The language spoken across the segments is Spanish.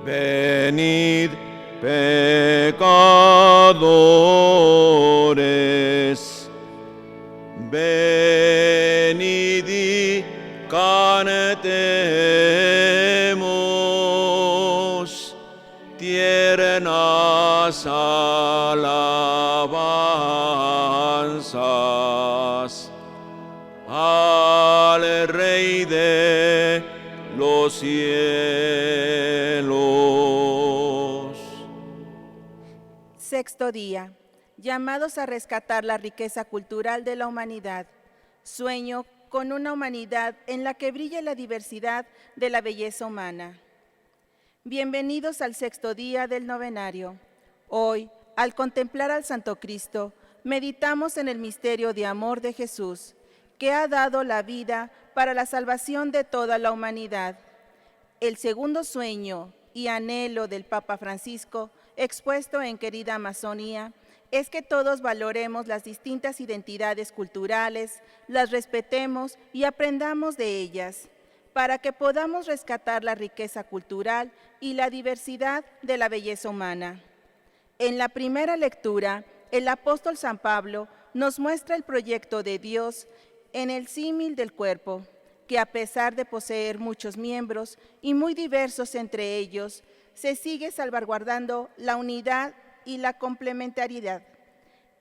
Venid, pecadores, venid y cantemos tiernas alabanzas al Rey de los cielos. Sexto día. Llamados a rescatar la riqueza cultural de la humanidad. Sueño con una humanidad en la que brille la diversidad de la belleza humana. Bienvenidos al sexto día del novenario. Hoy, al contemplar al Santo Cristo, meditamos en el misterio de amor de Jesús, que ha dado la vida para la salvación de toda la humanidad. El segundo sueño y anhelo del Papa Francisco, expuesto en Querida Amazonía, es que todos valoremos las distintas identidades culturales, las respetemos y aprendamos de ellas, para que podamos rescatar la riqueza cultural y la diversidad de la belleza humana. En la primera lectura, el apóstol San Pablo nos muestra el proyecto de Dios en el símil del cuerpo, que a pesar de poseer muchos miembros y muy diversos entre ellos, se sigue salvaguardando la unidad y la complementariedad.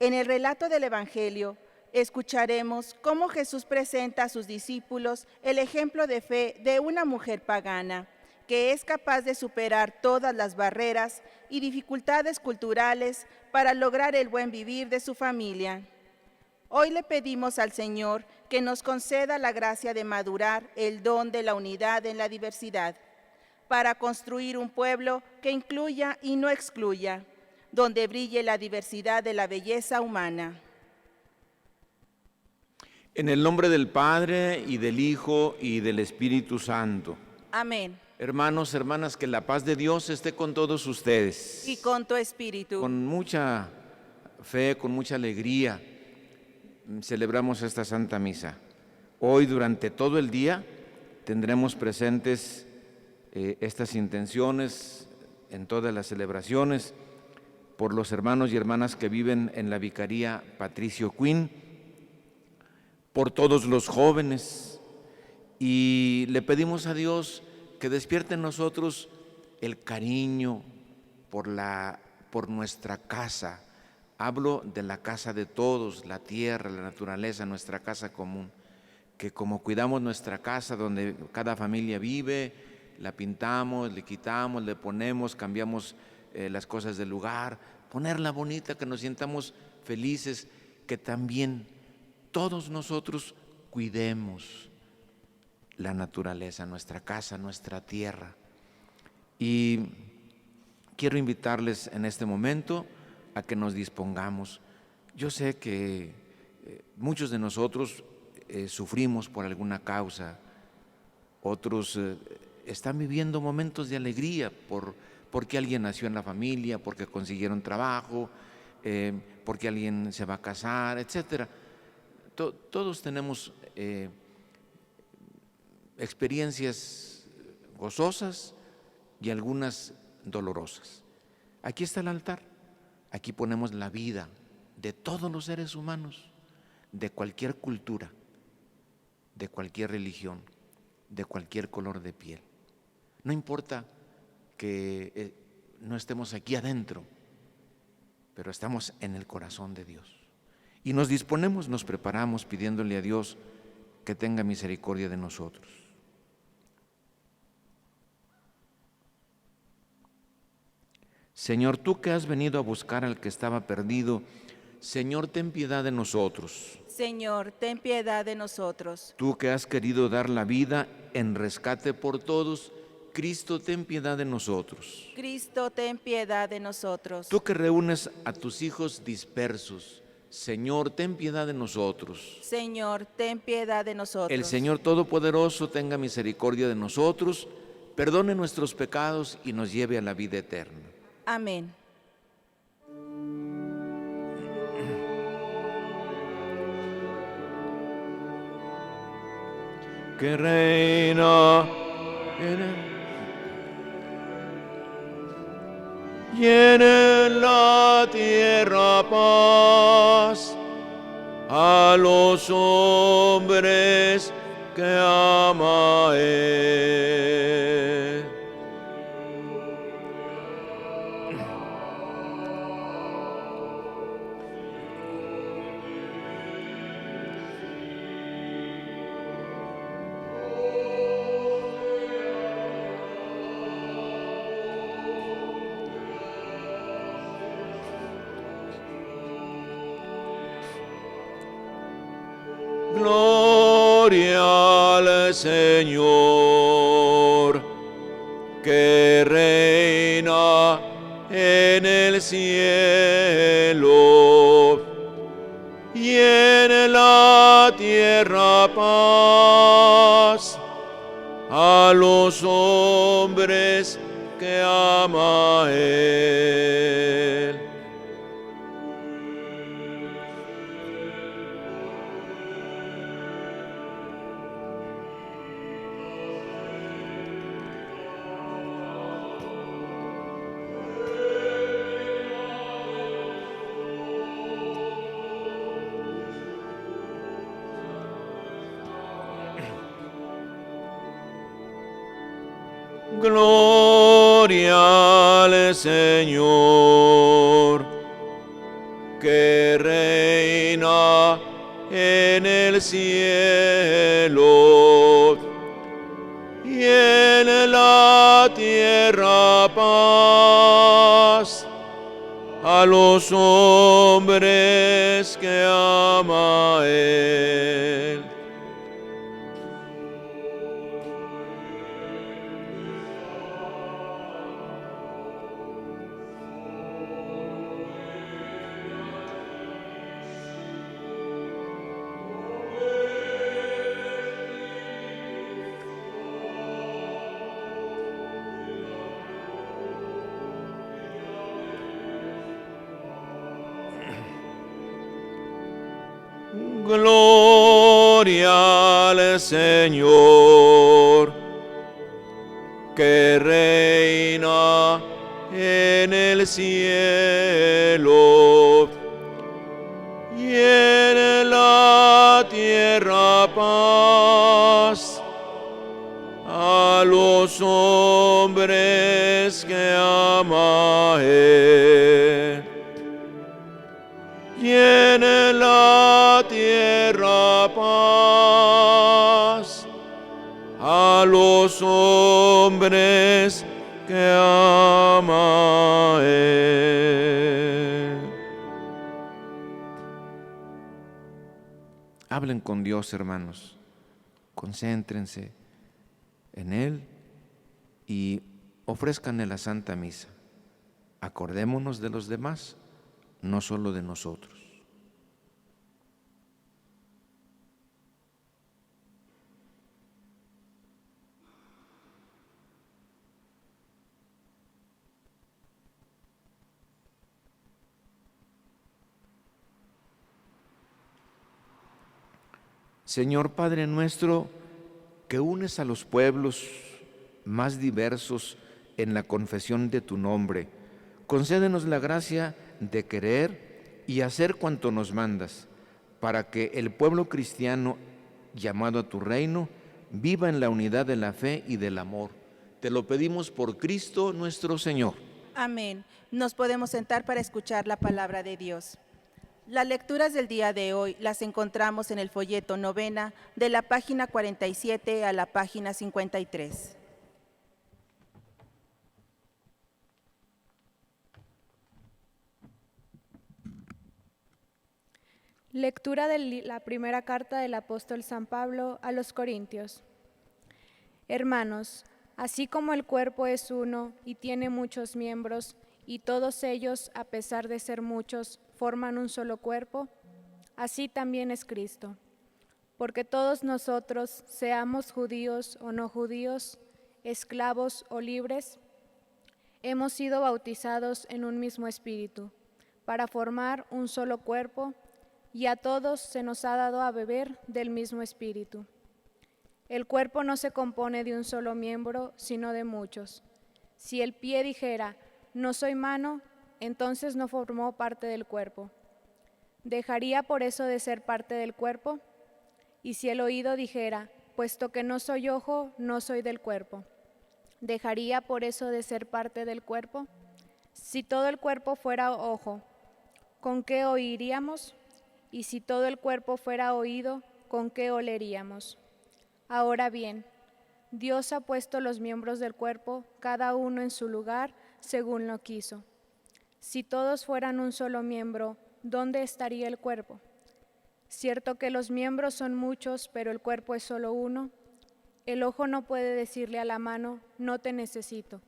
En el relato del Evangelio, escucharemos cómo Jesús presenta a sus discípulos el ejemplo de fe de una mujer pagana, que es capaz de superar todas las barreras y dificultades culturales para lograr el buen vivir de su familia. Hoy le pedimos al Señor que nos conceda la gracia de madurar el don de la unidad en la diversidad, para construir un pueblo que incluya y no excluya, donde brille la diversidad de la belleza humana. En el nombre del Padre, y del Hijo, y del Espíritu Santo. Amén. Hermanos, hermanas, que la paz de Dios esté con todos ustedes. Y con tu espíritu. Con mucha fe, con mucha alegría, celebramos esta Santa Misa. Hoy, durante todo el día, tendremos presentes estas intenciones en todas las celebraciones por los hermanos y hermanas que viven en la Vicaría Patricio Quinn, por todos los jóvenes, y le pedimos a Dios que despierte en nosotros el cariño por nuestra casa. Hablo de la casa de todos, la tierra, la naturaleza, nuestra casa común, que como cuidamos nuestra casa donde cada familia vive, la pintamos, le quitamos, le ponemos, cambiamos las cosas del lugar, ponerla bonita, que nos sientamos felices, que también todos nosotros cuidemos la naturaleza, nuestra casa, nuestra tierra. Y quiero invitarles en este momento a que nos dispongamos. Yo sé que muchos de nosotros sufrimos por alguna causa, otros están viviendo momentos de alegría porque alguien nació en la familia, porque consiguieron trabajo, porque alguien se va a casar, etcétera. Todos tenemos experiencias gozosas y algunas dolorosas. Aquí está el altar, aquí ponemos la vida de todos los seres humanos, de cualquier cultura, de cualquier religión, de cualquier color de piel. No importa que no estemos aquí adentro, pero estamos en el corazón de Dios. Y nos disponemos, nos preparamos pidiéndole a Dios que tenga misericordia de nosotros. Señor, tú que has venido a buscar al que estaba perdido, Señor, ten piedad de nosotros. Señor, ten piedad de nosotros. Tú que has querido dar la vida en rescate por todos, Cristo, ten piedad de nosotros. Cristo, ten piedad de nosotros. Tú que reúnes a tus hijos dispersos, Señor, ten piedad de nosotros. Señor, ten piedad de nosotros. El Señor Todopoderoso tenga misericordia de nosotros, perdone nuestros pecados y nos lleve a la vida eterna. Amén. Que reina Llene la tierra paz a los hombres que ama Él. Gloria al Señor, que reina en el cielo, y en la tierra paz a los hombres que ama Él. Gloria al Señor, que reina en el cielo, y en la tierra paz a los hombres que ama Él. Gloria al Señor, que reina en el cielo, y en la tierra paz a los hombres que ama Él. Y en la tierra paz a los hombres que ama Él. Hablen con Dios, hermanos. Concéntrense en Él y ofrezcanle la Santa Misa. Acordémonos de los demás, no solo de nosotros. Señor Padre nuestro, que unes a los pueblos más diversos en la confesión de tu nombre, concédenos la gracia de querer y hacer cuanto nos mandas, para que el pueblo cristiano llamado a tu reino viva en la unidad de la fe y del amor. Te lo pedimos por Cristo nuestro Señor. Amén. Nos podemos sentar para escuchar la palabra de Dios. Las lecturas del día de hoy las encontramos en el folleto novena, de la página 47 a la página 53. Lectura de la primera carta del apóstol San Pablo a los Corintios. Hermanos, así como el cuerpo es uno y tiene muchos miembros, y todos ellos, a pesar de ser muchos, forman un solo cuerpo, así también es Cristo. Porque todos nosotros, seamos judíos o no judíos, esclavos o libres, hemos sido bautizados en un mismo espíritu, para formar un solo cuerpo, y a todos se nos ha dado a beber del mismo espíritu. El cuerpo no se compone de un solo miembro, sino de muchos. Si el pie dijera, no soy mano, entonces no formó parte del cuerpo. ¿Dejaría por eso de ser parte del cuerpo? Y si el oído dijera, puesto que no soy ojo, no soy del cuerpo, ¿dejaría por eso de ser parte del cuerpo? Si todo el cuerpo fuera ojo, ¿con qué oiríamos? Y si todo el cuerpo fuera oído, ¿con qué oleríamos? Ahora bien, Dios ha puesto los miembros del cuerpo, cada uno en su lugar, según lo quiso. Si todos fueran un solo miembro, ¿dónde estaría el cuerpo? Cierto que los miembros son muchos, pero el cuerpo es solo uno. El ojo no puede decirle a la mano, no te necesito,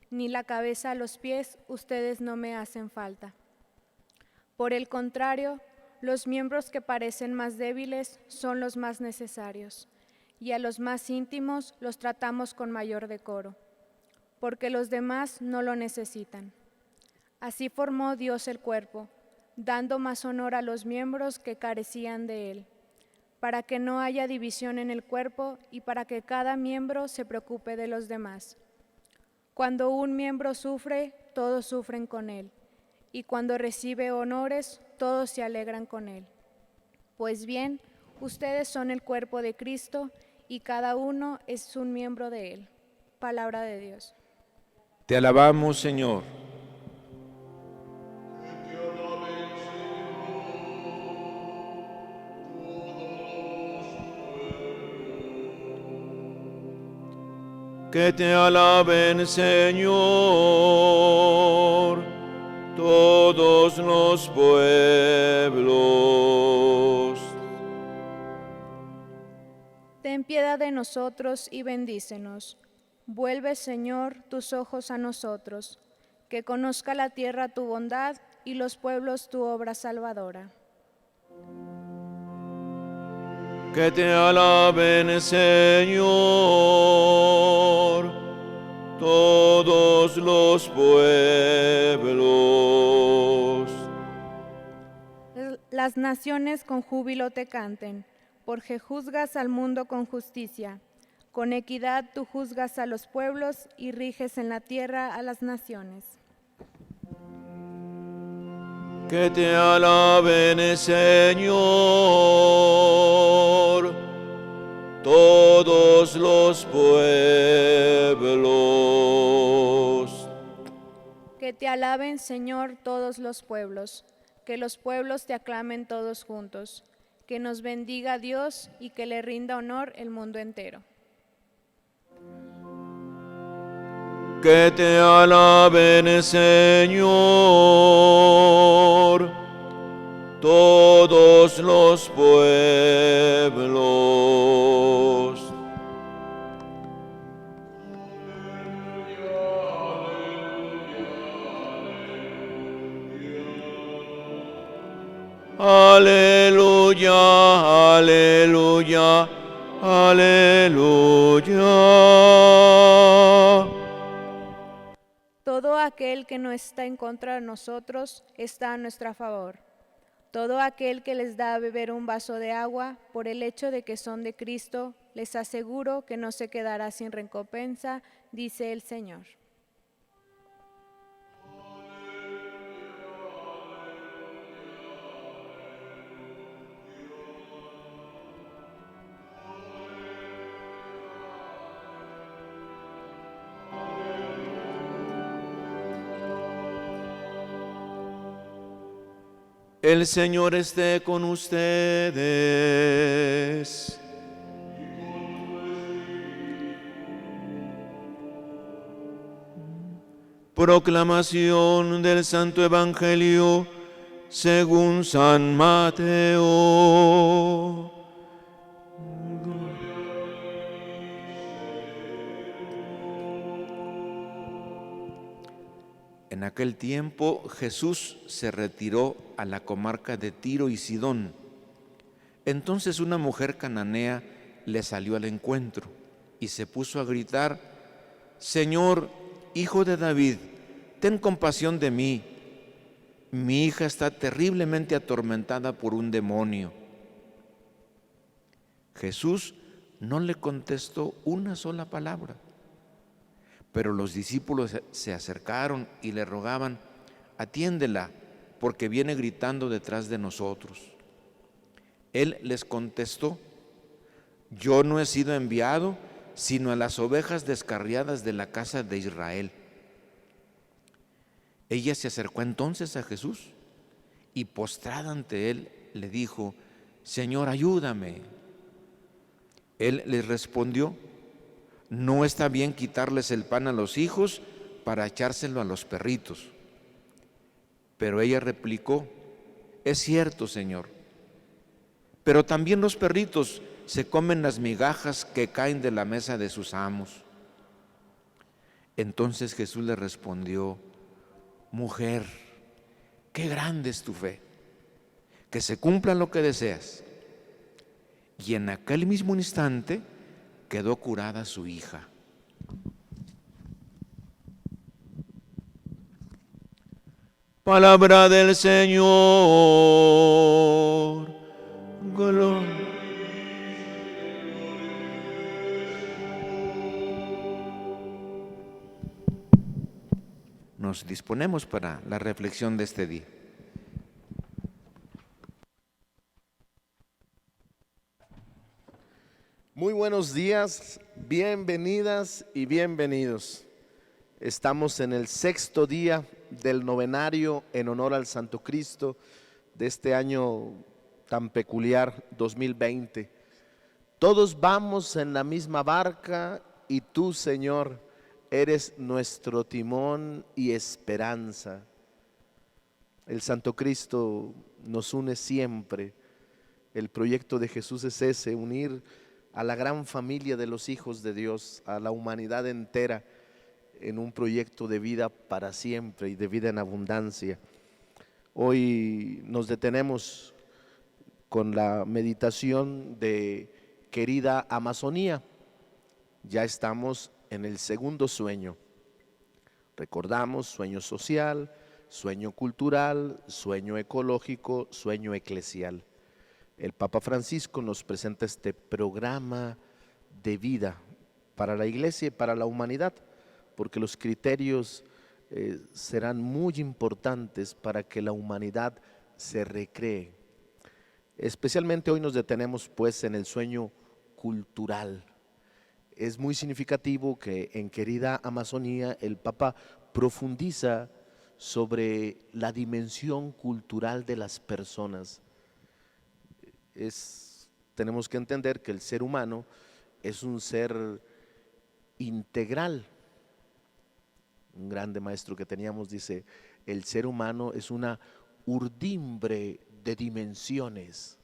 ni la cabeza a los pies, ustedes no me hacen falta. Por el contrario, los miembros que parecen más débiles son los más necesarios, y a los más íntimos los tratamos con mayor decoro, porque los demás no lo necesitan. Así formó Dios el cuerpo, dando más honor a los miembros que carecían de él, para que no haya división en el cuerpo y para que cada miembro se preocupe de los demás. Cuando un miembro sufre, todos sufren con él, y cuando recibe honores, todos se alegran con él. Pues bien, ustedes son el cuerpo de Cristo y cada uno es un miembro de él. Palabra de Dios. Te alabamos, Señor. Que te alaben, Señor, todos los pueblos. Ten piedad de nosotros y bendícenos. Vuelve, Señor, tus ojos a nosotros, que conozca la tierra tu bondad y los pueblos tu obra salvadora. Que te alaben, Señor, todos los pueblos. Las naciones con júbilo te canten, porque juzgas al mundo con justicia. Con equidad tú juzgas a los pueblos y riges en la tierra a las naciones. Que te alaben, Señor, todos los pueblos. Que te alaben, Señor, todos los pueblos, que los pueblos te aclamen todos juntos, que nos bendiga Dios y que le rinda honor el mundo entero. Que te alaben, Señor, todos los pueblos. Aleluya, aleluya, aleluya. Todo aquel que no está en contra de nosotros está a nuestra favor. Todo aquel que les da a beber un vaso de agua, por el hecho de que son de Cristo, les aseguro que no se quedará sin recompensa, dice el Señor. El Señor esté con ustedes. Proclamación del Santo Evangelio según San Mateo. En aquel tiempo Jesús se retiró a la comarca de Tiro y Sidón. Entonces una mujer cananea le salió al encuentro y se puso a gritar: Señor, Hijo de David, ten compasión de mí. Mi hija está terriblemente atormentada por un demonio. Jesús no le contestó una sola palabra. Pero los discípulos se acercaron y le rogaban: atiéndela, porque viene gritando detrás de nosotros. Él les contestó: yo no he sido enviado sino a las ovejas descarriadas de la casa de Israel. Ella se acercó entonces a Jesús y, postrada ante él, le dijo: Señor, ayúdame. Él les respondió: no está bien quitarles el pan a los hijos para echárselo a los perritos. Pero ella replicó: es cierto, Señor, pero también los perritos se comen las migajas que caen de la mesa de sus amos. Entonces Jesús le respondió: mujer, qué grande es tu fe, que se cumpla lo que deseas. Y en aquel mismo instante quedó curada su hija. Palabra del Señor. Gloria. Nos disponemos para la reflexión de este día. Muy buenos días, bienvenidas y bienvenidos. Estamos en el 6º día del novenario en honor al Santo Cristo de este año tan peculiar, 2020. Todos vamos en la misma barca y tú, Señor, eres nuestro timón y esperanza. El Santo Cristo nos une siempre. El proyecto de Jesús es ese: unir a la gran familia de los hijos de Dios, a la humanidad entera, en un proyecto de vida para siempre y de vida en abundancia. Hoy nos detenemos con la meditación de Querida Amazonía. Ya estamos en el segundo sueño. Recordamos: sueño social, sueño cultural, sueño ecológico, sueño eclesial. El Papa Francisco nos presenta este programa de vida para la Iglesia y para la humanidad, porque los criterios serán muy importantes para que la humanidad se recree. Especialmente hoy nos detenemos pues en el sueño cultural. Es muy significativo que en Querida Amazonía el Papa profundiza sobre la dimensión cultural de las personas. Tenemos que entender que el ser humano es un ser integral. Un grande maestro que teníamos dice: el ser humano es una urdimbre de dimensiones.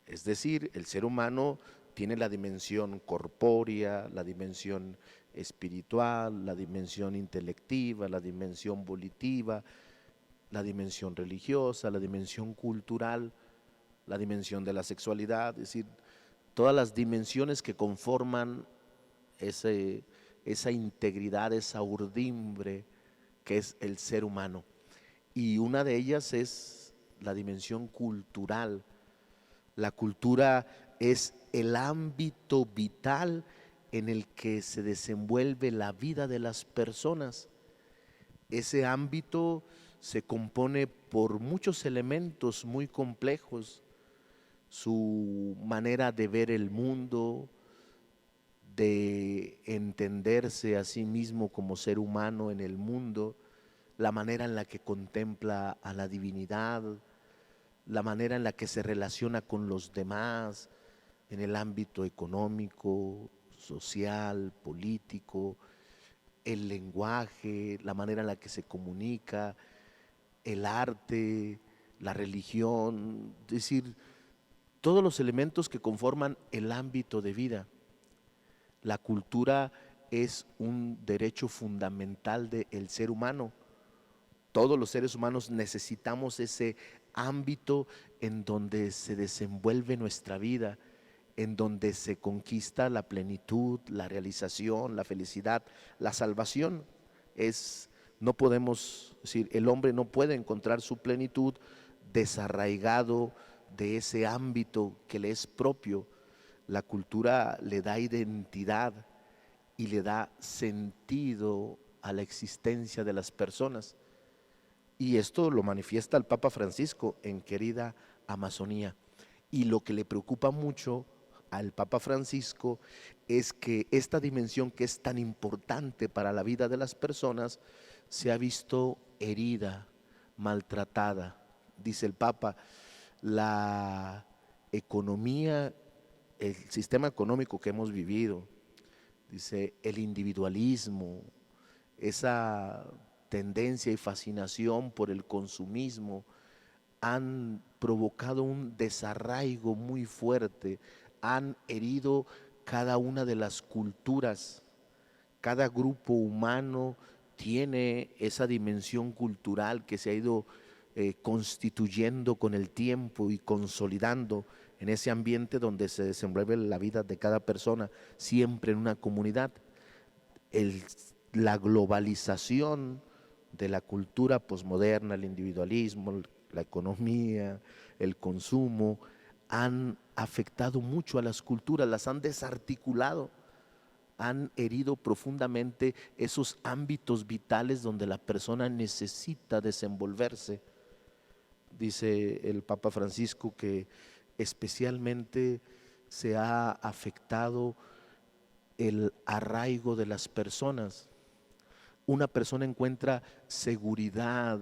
Es decir, el ser humano tiene la dimensión corpórea, la dimensión espiritual, la dimensión intelectiva, la dimensión volitiva, la dimensión religiosa, la dimensión cultural, la dimensión de la sexualidad, es decir, todas las dimensiones que conforman esa integridad, esa urdimbre que es el ser humano. Y una de ellas es la dimensión cultural. La cultura es el ámbito vital en el que se desenvuelve la vida de las personas. Ese ámbito se compone por muchos elementos muy complejos: su manera de ver el mundo, de entenderse a sí mismo como ser humano en el mundo, la manera en la que contempla a la divinidad, la manera en la que se relaciona con los demás en el ámbito económico, social, político, el lenguaje, la manera en la que se comunica, el arte, la religión, es decir, todos los elementos que conforman el ámbito de vida. La cultura es un derecho fundamental del ser humano. Todos los seres humanos necesitamos ese ámbito en donde se desenvuelve nuestra vida, en donde se conquista la plenitud, la realización, la felicidad, la salvación. No podemos decir, el hombre no puede encontrar su plenitud desarraigado de ese ámbito que le es propio. La cultura le da identidad y le da sentido a la existencia de las personas. Y esto lo manifiesta el Papa Francisco en Querida Amazonía. Y lo que le preocupa mucho al Papa Francisco es que esta dimensión que es tan importante para la vida de las personas se ha visto herida, maltratada. Dice el Papa, la economía, el sistema económico que hemos vivido, dice, el individualismo, esa tendencia y fascinación por el consumismo han provocado un desarraigo muy fuerte, han herido cada una de las culturas. Cada grupo humano tiene esa dimensión cultural que se ha ido constituyendo con el tiempo y consolidando en ese ambiente donde se desenvuelve la vida de cada persona, siempre en una comunidad. La globalización de la cultura posmoderna, el individualismo, la economía, el consumo, han afectado mucho a las culturas, las han desarticulado, han herido profundamente esos ámbitos vitales donde la persona necesita desenvolverse. Dice el Papa Francisco que especialmente se ha afectado el arraigo de las personas. Una persona encuentra seguridad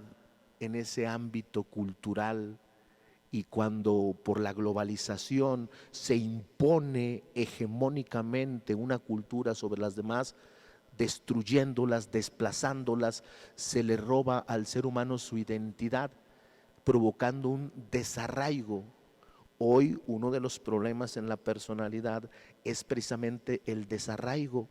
en ese ámbito cultural, y cuando por la globalización se impone hegemónicamente una cultura sobre las demás, destruyéndolas, desplazándolas, se le roba al ser humano su identidad, provocando un desarraigo. Hoy uno de los problemas en la personalidad es precisamente el desarraigo.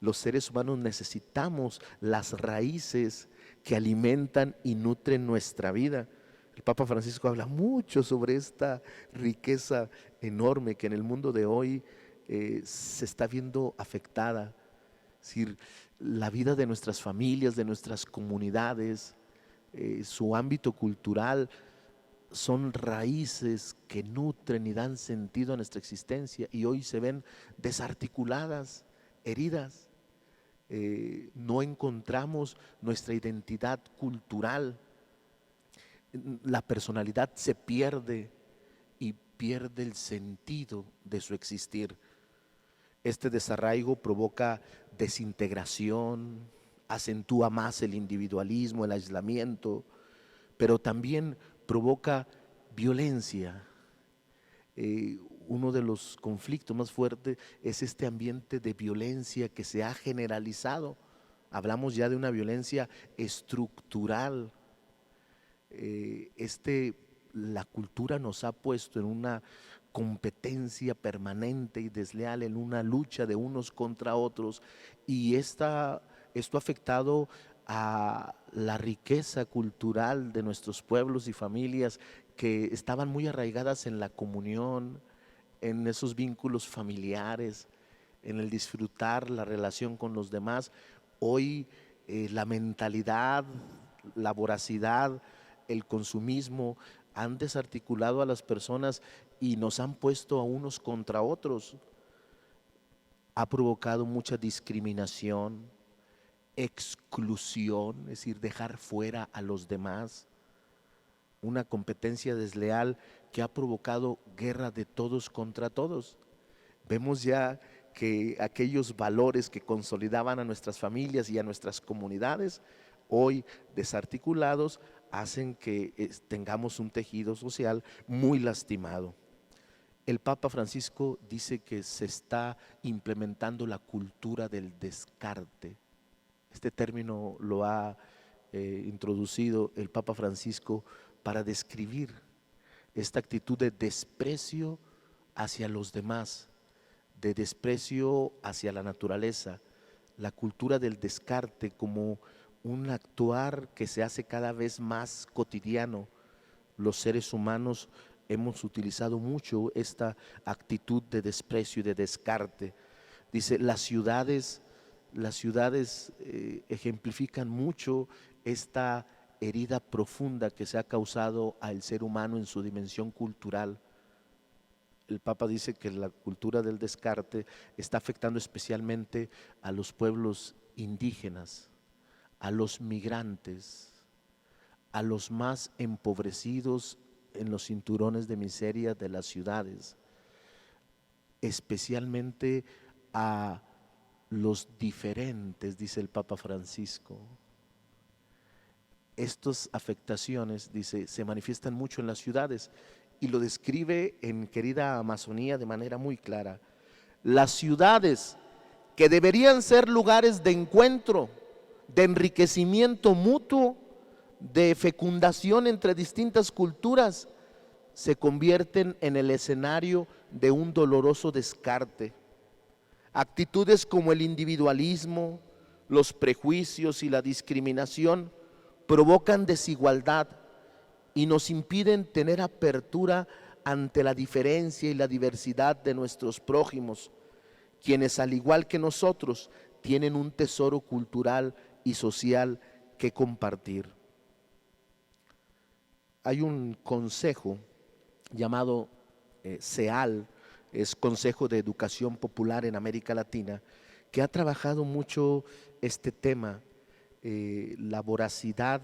Los seres humanos necesitamos las raíces que alimentan y nutren nuestra vida. El Papa Francisco habla mucho sobre esta riqueza enorme que en el mundo de hoy se está viendo afectada. Es decir, la vida de nuestras familias, de nuestras comunidades, su ámbito cultural, son raíces que nutren y dan sentido a nuestra existencia, y hoy se ven desarticuladas, heridas. No encontramos nuestra identidad cultural. La personalidad se pierde y pierde el sentido de su existir. Este desarraigo provoca desintegración, acentúa más el individualismo, el aislamiento, pero también provoca violencia. Uno de los conflictos más fuertes es este ambiente de violencia que se ha generalizado. Hablamos ya de una violencia estructural. La cultura nos ha puesto en una competencia permanente y desleal, en una lucha de unos contra otros, y esto ha afectado a la riqueza cultural de nuestros pueblos y familias que estaban muy arraigadas en la comunión, en esos vínculos familiares, en el disfrutar la relación con los demás. Hoy la mentalidad, la voracidad, el consumismo han desarticulado a las personas y nos han puesto a unos contra otros. Ha provocado mucha discriminación, exclusión, es decir, dejar fuera a los demás, una competencia desleal que ha provocado guerra de todos contra todos. Vemos ya que aquellos valores que consolidaban a nuestras familias y a nuestras comunidades, hoy desarticulados, hacen que tengamos un tejido social muy lastimado. El Papa Francisco dice que se está implementando la cultura del descarte. Este término lo ha introducido el Papa Francisco para describir esta actitud de desprecio hacia los demás, de desprecio hacia la naturaleza, la cultura del descarte como un actuar que se hace cada vez más cotidiano. Los seres humanos hemos utilizado mucho esta actitud de desprecio y de descarte. Dice, las ciudades ejemplifican mucho esta herida profunda que se ha causado al ser humano en su dimensión cultural. el Papa dice que la cultura del descarte está afectando especialmente a los pueblos indígenas, a los migrantes, a los más empobrecidos en los cinturones de miseria de las ciudades, especialmente a los diferentes, dice el Papa Francisco. Estas afectaciones, dice, se manifiestan mucho en las ciudades y lo describe en Querida Amazonía de manera muy clara. Las ciudades que deberían ser lugares de encuentro, de enriquecimiento mutuo, de fecundación entre distintas culturas, se convierten en el escenario de un doloroso descarte. Actitudes como el individualismo, los prejuicios y la discriminación provocan desigualdad y nos impiden tener apertura ante la diferencia y la diversidad de nuestros prójimos, quienes al igual que nosotros tienen un tesoro cultural y social que compartir. Hay un consejo llamado CEAL, es Consejo de Educación Popular en América Latina, que ha trabajado mucho este tema, la voracidad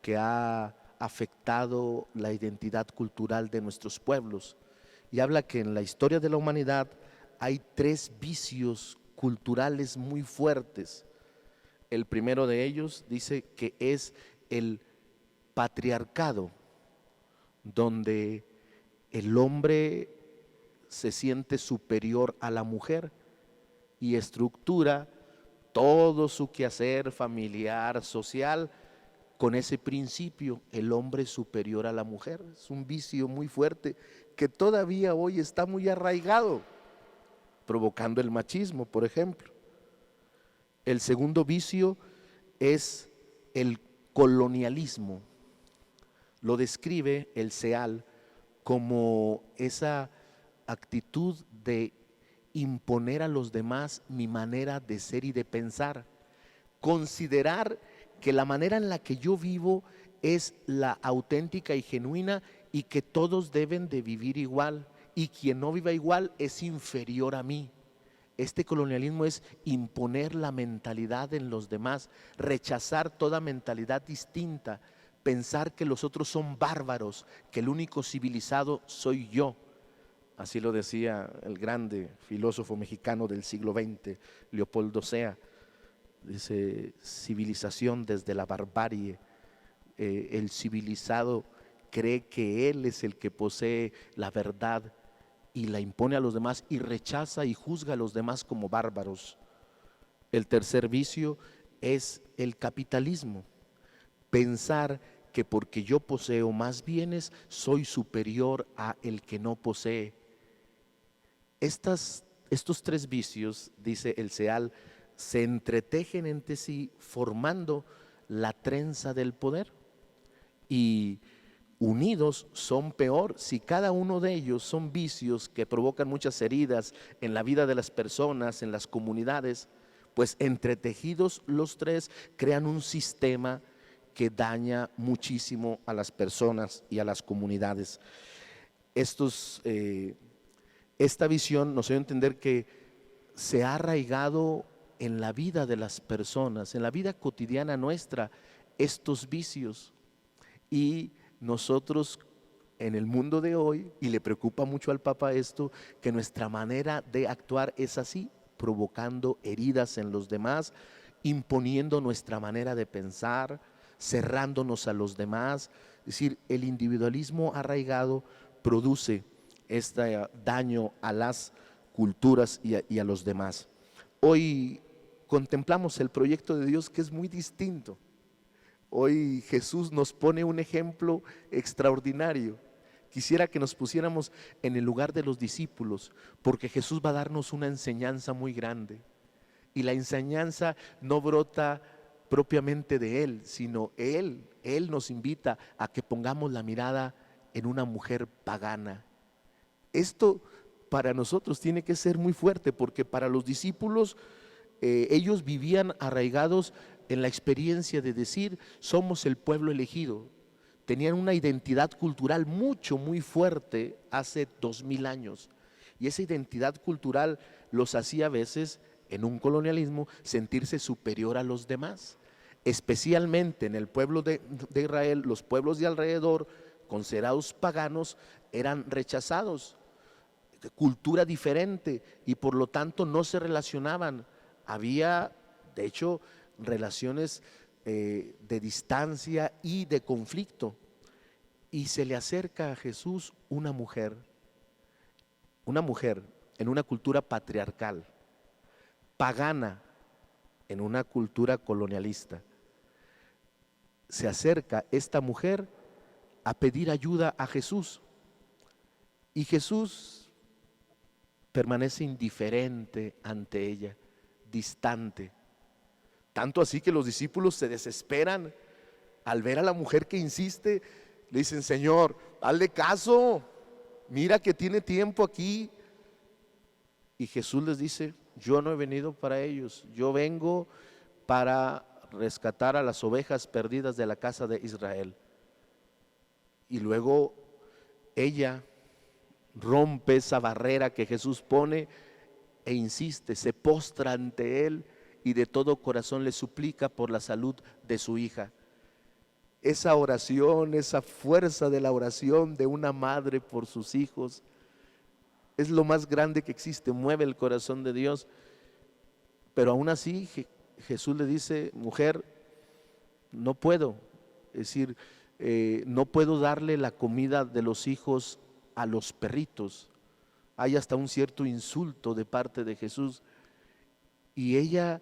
que ha afectado la identidad cultural de nuestros pueblos, y habla que en la historia de la humanidad hay 3 vicios culturales muy fuertes. El primero de ellos dice que es el patriarcado, donde el hombre se siente superior a la mujer y estructura todo su quehacer familiar, social, con ese principio, el hombre superior a la mujer. Es un vicio muy fuerte que todavía hoy está muy arraigado, provocando el machismo, por ejemplo. El segundo vicio es el colonialismo. Lo describe el CEAL como esa actitud de imponer a los demás mi manera de ser y de pensar, considerar que la manera en la que yo vivo es la auténtica y genuina y que todos deben de vivir igual, y quien no viva igual es inferior a mí. Este colonialismo es imponer la mentalidad en los demás, rechazar toda mentalidad distinta, pensar que los otros son bárbaros, que el único civilizado soy yo. Así lo decía el grande filósofo mexicano del siglo XX, Leopoldo Sea. Dice, civilización desde la barbarie. El civilizado cree que él es el que posee la verdad y la impone a los demás y rechaza y juzga a los demás como bárbaros. El tercer vicio es el capitalismo. Pensar que porque yo poseo más bienes soy superior a el que no posee. Estos 3 vicios, dice el CEAL, se entretejen entre sí formando la trenza del poder, y unidos son peor si cada uno de ellos son vicios que provocan muchas heridas en la vida de las personas, en las comunidades, pues entretejidos los 3 crean un sistema que daña muchísimo a las personas y a las comunidades. Esta visión nos debe entender que se ha arraigado en la vida de las personas, en la vida cotidiana nuestra, estos vicios, y nosotros en el mundo de hoy, y le preocupa mucho al Papa esto, que nuestra manera de actuar es así, provocando heridas en los demás, imponiendo nuestra manera de pensar, cerrándonos a los demás. Es decir, el individualismo arraigado produce este daño a las culturas y a los demás. Hoy contemplamos el proyecto de Dios, que es muy distinto. Hoy Jesús nos pone un ejemplo extraordinario. Quisiera que nos pusiéramos en el lugar de los discípulos, porque Jesús va a darnos una enseñanza muy grande. Y la enseñanza no brota propiamente de Él, sino Él nos invita a que pongamos la mirada en una mujer pagana. Esto para nosotros tiene que ser muy fuerte, porque para los discípulos ellos vivían arraigados en la experiencia de decir, somos el pueblo elegido, tenían una identidad cultural muy fuerte hace 2000 años. Y esa identidad cultural los hacía a veces, en un colonialismo, sentirse superior a los demás. Especialmente en el pueblo de Israel, los pueblos de alrededor, considerados paganos, eran rechazados. Cultura diferente, y por lo tanto no se relacionaban. Había, de hecho, relaciones de distancia y de conflicto. Y se le acerca a Jesús una mujer en una cultura patriarcal, pagana en una cultura colonialista. Se acerca esta mujer a pedir ayuda a Jesús, y Jesús permanece indiferente ante ella, distante. Tanto así que los discípulos se desesperan al ver a la mujer que insiste. Le dicen: Señor, hazle caso, mira que tiene tiempo aquí. Y Jesús les dice: yo no he venido para ellos, yo vengo para rescatar a las ovejas perdidas de la casa de Israel. Y luego ella rompe esa barrera que Jesús pone e insiste, se postra ante él y de todo corazón le suplica por la salud de su hija. Esa oración, esa fuerza de la oración de una madre por sus hijos, es lo más grande que existe, mueve el corazón de Dios. Pero aún así Jesús le dice: mujer, no puedo, es decir, no puedo darle la comida de los hijos a los perritos. Hay hasta un cierto insulto de parte de Jesús, y ella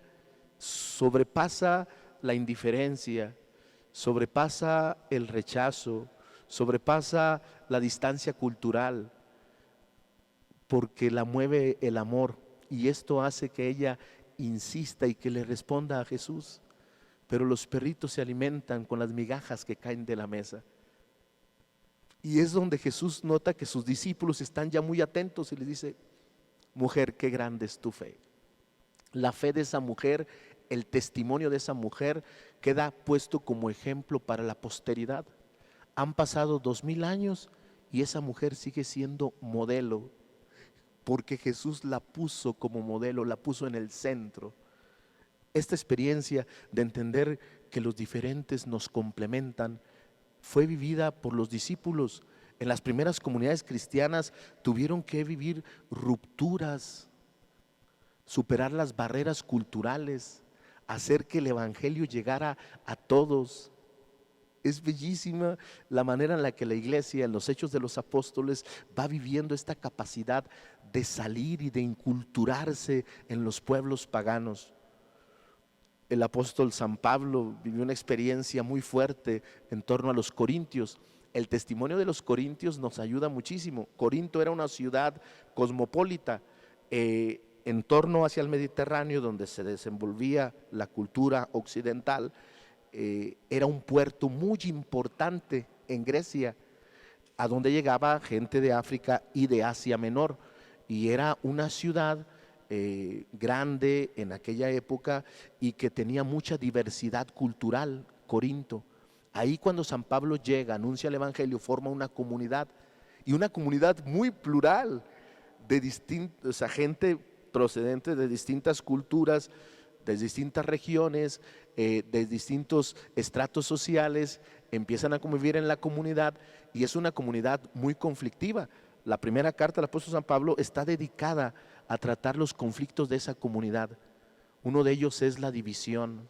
sobrepasa la indiferencia, sobrepasa el rechazo, sobrepasa la distancia cultural, porque la mueve el amor, y esto hace que ella insista y que le responda a Jesús. Pero los perritos se alimentan con las migajas que caen de la mesa. Y es donde Jesús nota que sus discípulos están ya muy atentos y le dice: mujer, qué grande es tu fe. La fe de esa mujer, el testimonio de esa mujer queda puesto como ejemplo para la posteridad. Han pasado 2000 años y esa mujer sigue siendo modelo, porque Jesús la puso como modelo, la puso en el centro. Esta experiencia de entender que los diferentes nos complementan fue vivida por los discípulos. En las primeras comunidades cristianas tuvieron que vivir rupturas, superar las barreras culturales, hacer que el evangelio llegara a todos. Es bellísima la manera en la que la iglesia, en los Hechos de los Apóstoles, va viviendo esta capacidad de salir y de inculturarse en los pueblos paganos. El apóstol San Pablo vivió una experiencia muy fuerte en torno a los corintios. El testimonio de los corintios nos ayuda muchísimo. Corinto era una ciudad cosmopolita, en torno hacia el Mediterráneo, donde se desenvolvía la cultura occidental. Era un puerto muy importante en Grecia, a donde llegaba gente de África y de Asia Menor, y era una ciudad grande en aquella época y que tenía mucha diversidad cultural, Corinto. Ahí cuando San Pablo llega, anuncia el evangelio, forma una comunidad, y una comunidad muy plural de gente procedente de distintas culturas, de distintas regiones, de distintos estratos sociales, empiezan a convivir en la comunidad, y es una comunidad muy conflictiva. La primera carta del apóstol San Pablo está dedicada a tratar los conflictos de esa comunidad. Uno de ellos es la división,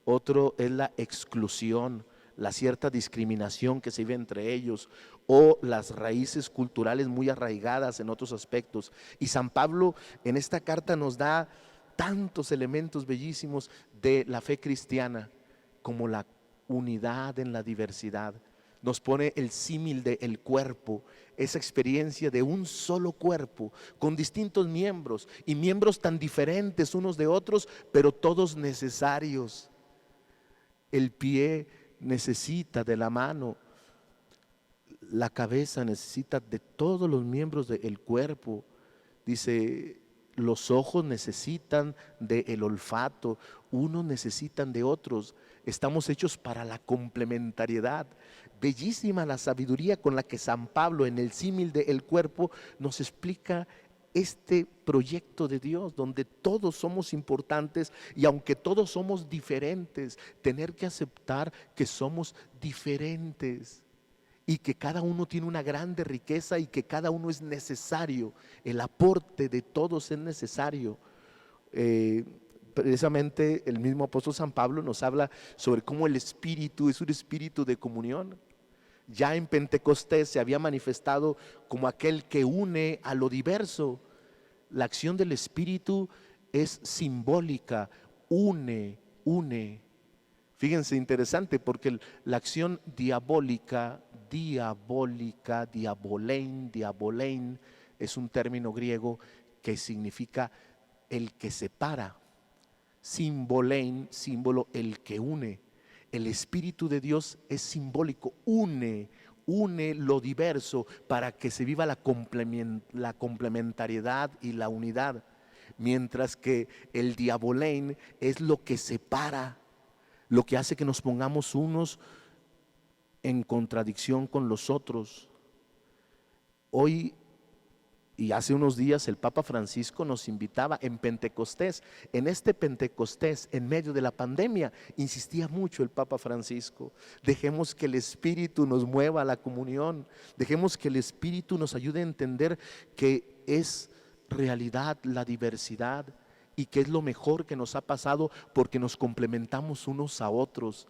otro es la exclusión, la cierta discriminación que se vive entre ellos, o las raíces culturales muy arraigadas en otros aspectos. Y San Pablo en esta carta nos da tantos elementos bellísimos de la fe cristiana, como la unidad en la diversidad. Nos pone el símil del cuerpo, esa experiencia de un solo cuerpo con distintos miembros, y miembros tan diferentes unos de otros, pero todos necesarios. El pie necesita de la mano, la cabeza necesita de todos los miembros del cuerpo. Dice los ojos necesitan del olfato, unos necesitan de otros. Estamos hechos para la complementariedad. Bellísima la sabiduría con la que San Pablo en el símil del cuerpo nos explica este proyecto de Dios, donde todos somos importantes y aunque todos somos diferentes, tener que aceptar que somos diferentes y que cada uno tiene una grande riqueza y que cada uno es necesario, el aporte de todos es necesario. Precisamente el mismo apóstol San Pablo nos habla sobre cómo el Espíritu es un espíritu de comunión. Ya en Pentecostés se había manifestado como aquel que une a lo diverso. La acción del Espíritu es simbólica, une. Fíjense, interesante, porque la acción diabólica, diabolein, es un término griego que significa el que separa. Simbolein, símbolo, el que une. El Espíritu de Dios es simbólico, une lo diverso para que se viva la complementariedad y la unidad, mientras que el diabolein es lo que separa, lo que hace que nos pongamos unos en contradicción con los otros. Hoy y hace unos días el Papa Francisco nos invitaba en Pentecostés. En este Pentecostés, en medio de la pandemia, insistía mucho el Papa Francisco: dejemos que el Espíritu nos mueva a la comunión, dejemos que el Espíritu nos ayude a entender que es realidad la diversidad y que es lo mejor que nos ha pasado porque nos complementamos unos a otros.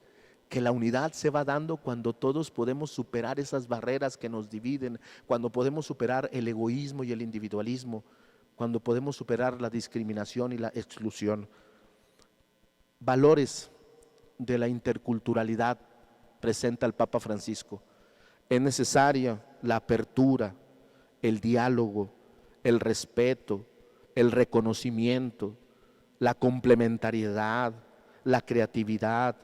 Que la unidad se va dando cuando todos podemos superar esas barreras que nos dividen, cuando podemos superar el egoísmo y el individualismo, cuando podemos superar la discriminación y la exclusión. Valores de la interculturalidad presenta el Papa Francisco. Es necesaria la apertura, el diálogo, el respeto, el reconocimiento, la complementariedad, la creatividad,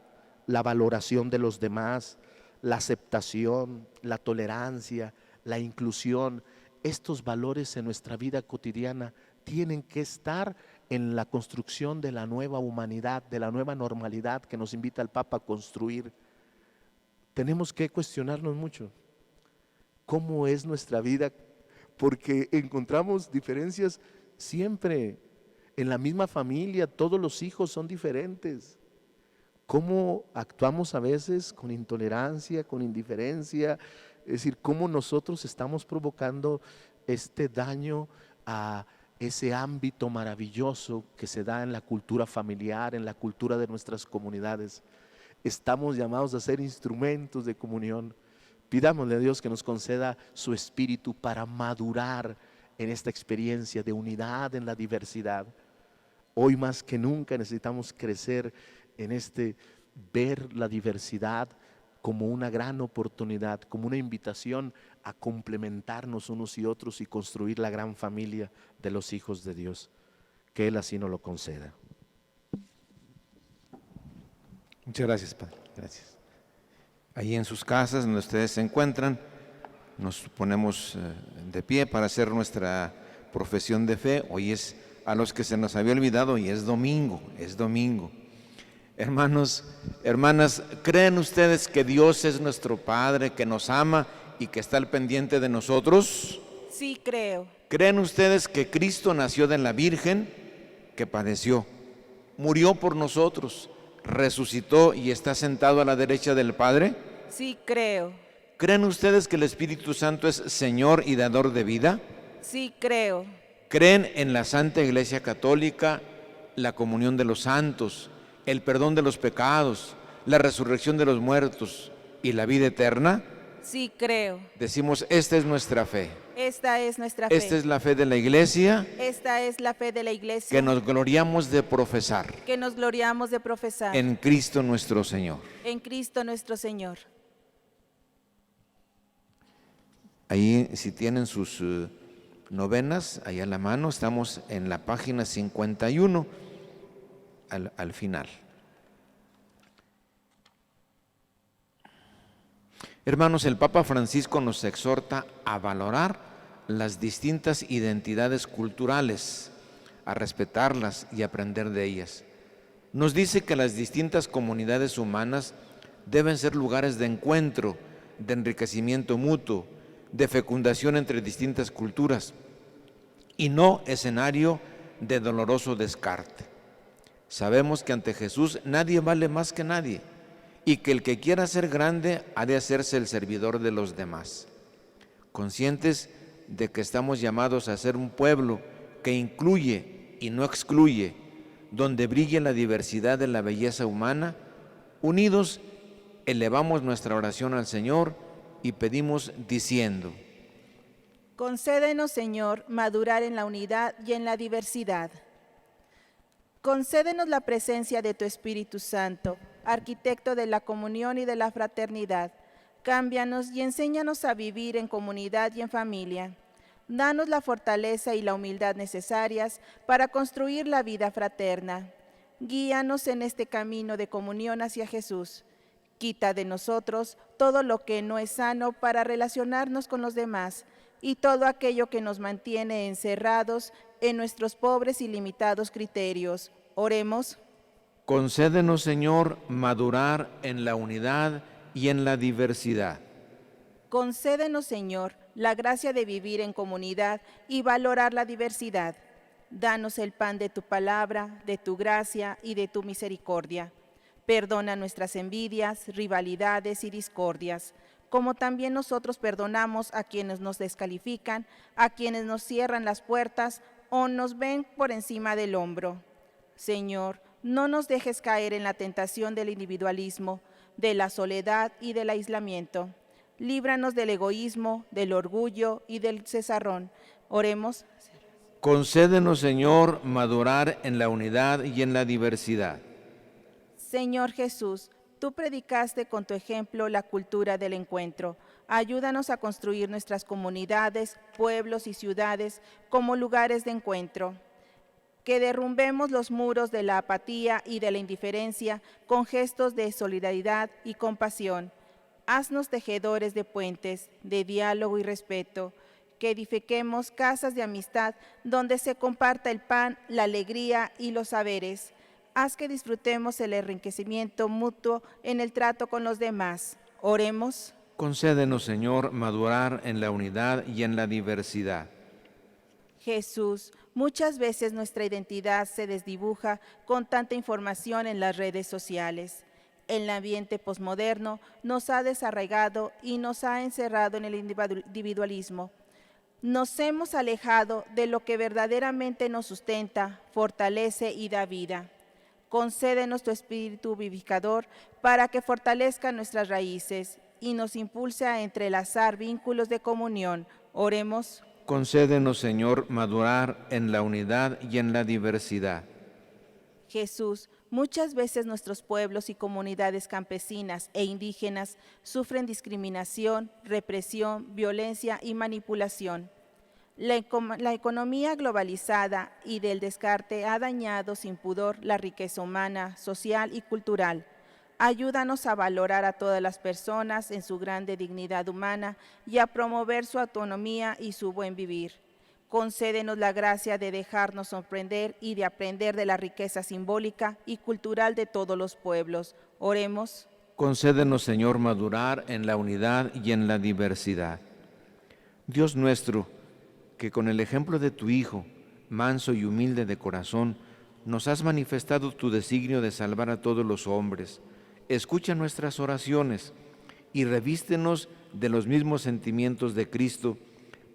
la valoración de los demás, la aceptación, la tolerancia, la inclusión. Estos valores en nuestra vida cotidiana tienen que estar en la construcción de la nueva humanidad, de la nueva normalidad que nos invita el Papa a construir. Tenemos que cuestionarnos mucho cómo es nuestra vida, porque encontramos diferencias siempre. En la misma familia todos los hijos son diferentes. Cómo actuamos a veces con intolerancia, con indiferencia, es decir, cómo nosotros estamos provocando este daño a ese ámbito maravilloso que se da en la cultura familiar, en la cultura de nuestras comunidades. Estamos llamados a ser instrumentos de comunión. Pidámosle a Dios que nos conceda su Espíritu para madurar en esta experiencia de unidad en la diversidad. Hoy más que nunca necesitamos crecer en ver la diversidad como una gran oportunidad, como una invitación a complementarnos unos y otros y construir la gran familia de los hijos de Dios. Que Él así nos lo conceda. Muchas gracias, Padre. Gracias. Ahí en sus casas, donde ustedes se encuentran, nos ponemos de pie para hacer nuestra profesión de fe. Hoy es, a los que se nos había olvidado, y es domingo. Hermanos, hermanas, ¿creen ustedes que Dios es nuestro Padre, que nos ama y que está al pendiente de nosotros? Sí, creo. ¿Creen ustedes que Cristo nació de la Virgen, que padeció, murió por nosotros, resucitó y está sentado a la derecha del Padre? Sí, creo. ¿Creen ustedes que el Espíritu Santo es Señor y dador de vida? Sí, creo. ¿Creen en la Santa Iglesia Católica, la comunión de los santos, el perdón de los pecados, la resurrección de los muertos y la vida eterna? Sí, creo. Decimos, esta es nuestra fe. Esta es nuestra fe. Esta es la fe de la Iglesia. Esta es la fe de la Iglesia. Que nos gloriamos de profesar. Que nos gloriamos de profesar. En Cristo nuestro Señor. En Cristo nuestro Señor. Ahí, si tienen sus novenas, ahí a la mano, estamos en la página 51, al final. Hermanos, el Papa Francisco nos exhorta a valorar las distintas identidades culturales, a respetarlas y aprender de ellas. Nos dice que las distintas comunidades humanas deben ser lugares de encuentro, de enriquecimiento mutuo, de fecundación entre distintas culturas y no escenario de doloroso descarte. Sabemos que ante Jesús nadie vale más que nadie y que el que quiera ser grande ha de hacerse el servidor de los demás. Conscientes de que estamos llamados a ser un pueblo que incluye y no excluye, donde brille la diversidad de la belleza humana, unidos elevamos nuestra oración al Señor y pedimos diciendo: Concédenos, Señor, madurar en la unidad y en la diversidad. Concédenos la presencia de tu Espíritu Santo, arquitecto de la comunión y de la fraternidad. Cámbianos y enséñanos a vivir en comunidad y en familia. Danos la fortaleza y la humildad necesarias para construir la vida fraterna. Guíanos en este camino de comunión hacia Jesús. Quita de nosotros todo lo que no es sano para relacionarnos con los demás y todo aquello que nos mantiene encerrados en nuestros pobres y limitados criterios. Oremos. Concédenos, Señor, madurar en la unidad y en la diversidad. Concédenos, Señor, la gracia de vivir en comunidad y valorar la diversidad. Danos el pan de tu palabra, de tu gracia y de tu misericordia. Perdona nuestras envidias, rivalidades y discordias, como también nosotros perdonamos a quienes nos descalifican, a quienes nos cierran las puertas o nos ven por encima del hombro. Señor, no nos dejes caer en la tentación del individualismo, de la soledad y del aislamiento. Líbranos del egoísmo, del orgullo y del cesarrón. Oremos. Concédenos, Señor, madurar en la unidad y en la diversidad. Señor Jesús, tú predicaste con tu ejemplo la cultura del encuentro. Ayúdanos a construir nuestras comunidades, pueblos y ciudades como lugares de encuentro. Que derrumbemos los muros de la apatía y de la indiferencia con gestos de solidaridad y compasión. Haznos tejedores de puentes, de diálogo y respeto. Que edifiquemos casas de amistad donde se comparta el pan, la alegría y los saberes. Haz que disfrutemos el enriquecimiento mutuo en el trato con los demás. Oremos. Concédenos, Señor, madurar en la unidad y en la diversidad. Jesús, muchas veces nuestra identidad se desdibuja con tanta información en las redes sociales. El ambiente posmoderno nos ha desarraigado y nos ha encerrado en el individualismo. Nos hemos alejado de lo que verdaderamente nos sustenta, fortalece y da vida. Concédenos tu espíritu vivificador para que fortalezca nuestras raíces y nos impulse a entrelazar vínculos de comunión. Oremos. Concédenos, Señor, madurar en la unidad y en la diversidad. Jesús, muchas veces nuestros pueblos y comunidades campesinas e indígenas sufren discriminación, represión, violencia y manipulación. La economía globalizada y del descarte ha dañado sin pudor la riqueza humana, social y cultural. Ayúdanos a valorar a todas las personas en su grande dignidad humana y a promover su autonomía y su buen vivir. Concédenos la gracia de dejarnos sorprender y de aprender de la riqueza simbólica y cultural de todos los pueblos. Oremos. Concédenos, Señor, madurar en la unidad y en la diversidad. Dios nuestro, que con el ejemplo de tu Hijo, manso y humilde de corazón, nos has manifestado tu designio de salvar a todos los hombres. Escucha nuestras oraciones y revístenos de los mismos sentimientos de Cristo,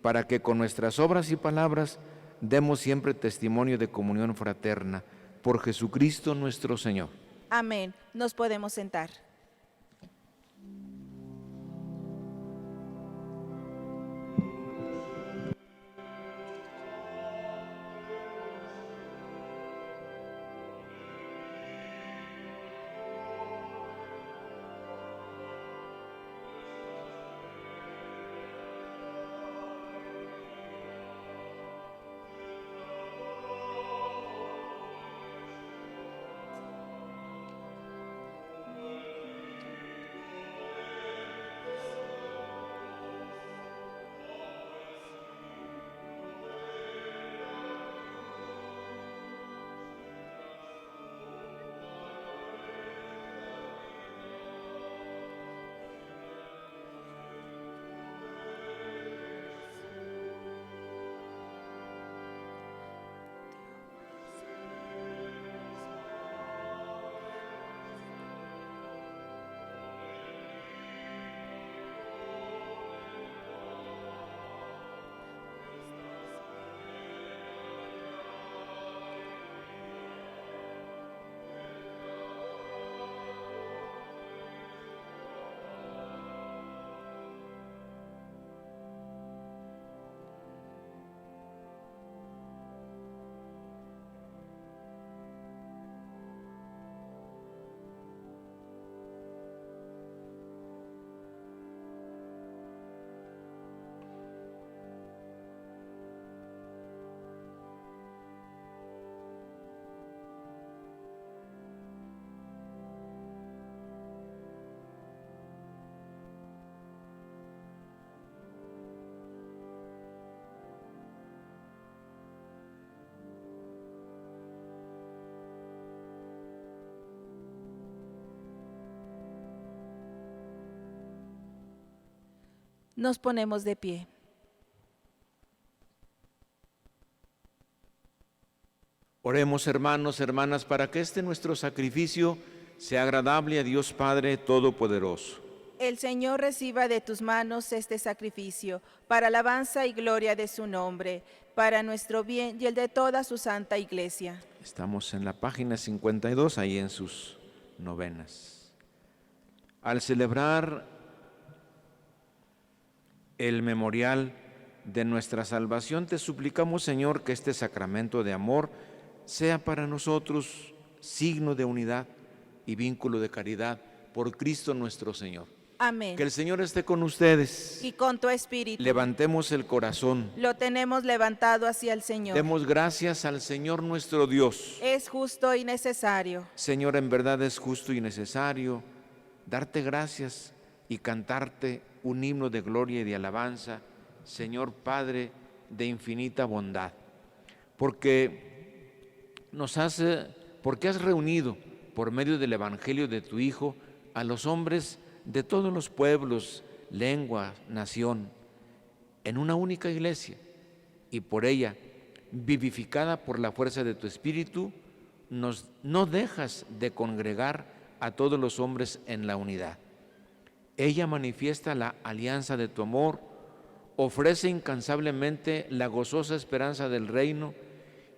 para que con nuestras obras y palabras demos siempre testimonio de comunión fraterna. Por Jesucristo nuestro Señor. Amén. Nos podemos sentar. Nos ponemos de pie. Oremos, hermanos, hermanas, para que este nuestro sacrificio sea agradable a Dios Padre Todopoderoso. El Señor reciba de tus manos este sacrificio, para alabanza y gloria de su nombre, para nuestro bien y el de toda su santa iglesia. Estamos en la página 52, ahí en sus novenas. Al celebrar el memorial de nuestra salvación, te suplicamos, Señor, que este sacramento de amor sea para nosotros signo de unidad y vínculo de caridad por Cristo nuestro Señor. Amén. Que el Señor esté con ustedes. Y con tu espíritu. Levantemos el corazón. Lo tenemos levantado hacia el Señor. Demos gracias al Señor nuestro Dios. Es justo y necesario. Señor, en verdad es justo y necesario darte gracias y cantarte un himno de gloria y de alabanza, Señor Padre de infinita bondad, porque has reunido por medio del Evangelio de tu Hijo a los hombres de todos los pueblos, lengua, nación, en una única iglesia, y por ella, vivificada por la fuerza de tu Espíritu, no dejas de congregar a todos los hombres en la unidad. Ella manifiesta la alianza de tu amor, ofrece incansablemente la gozosa esperanza del reino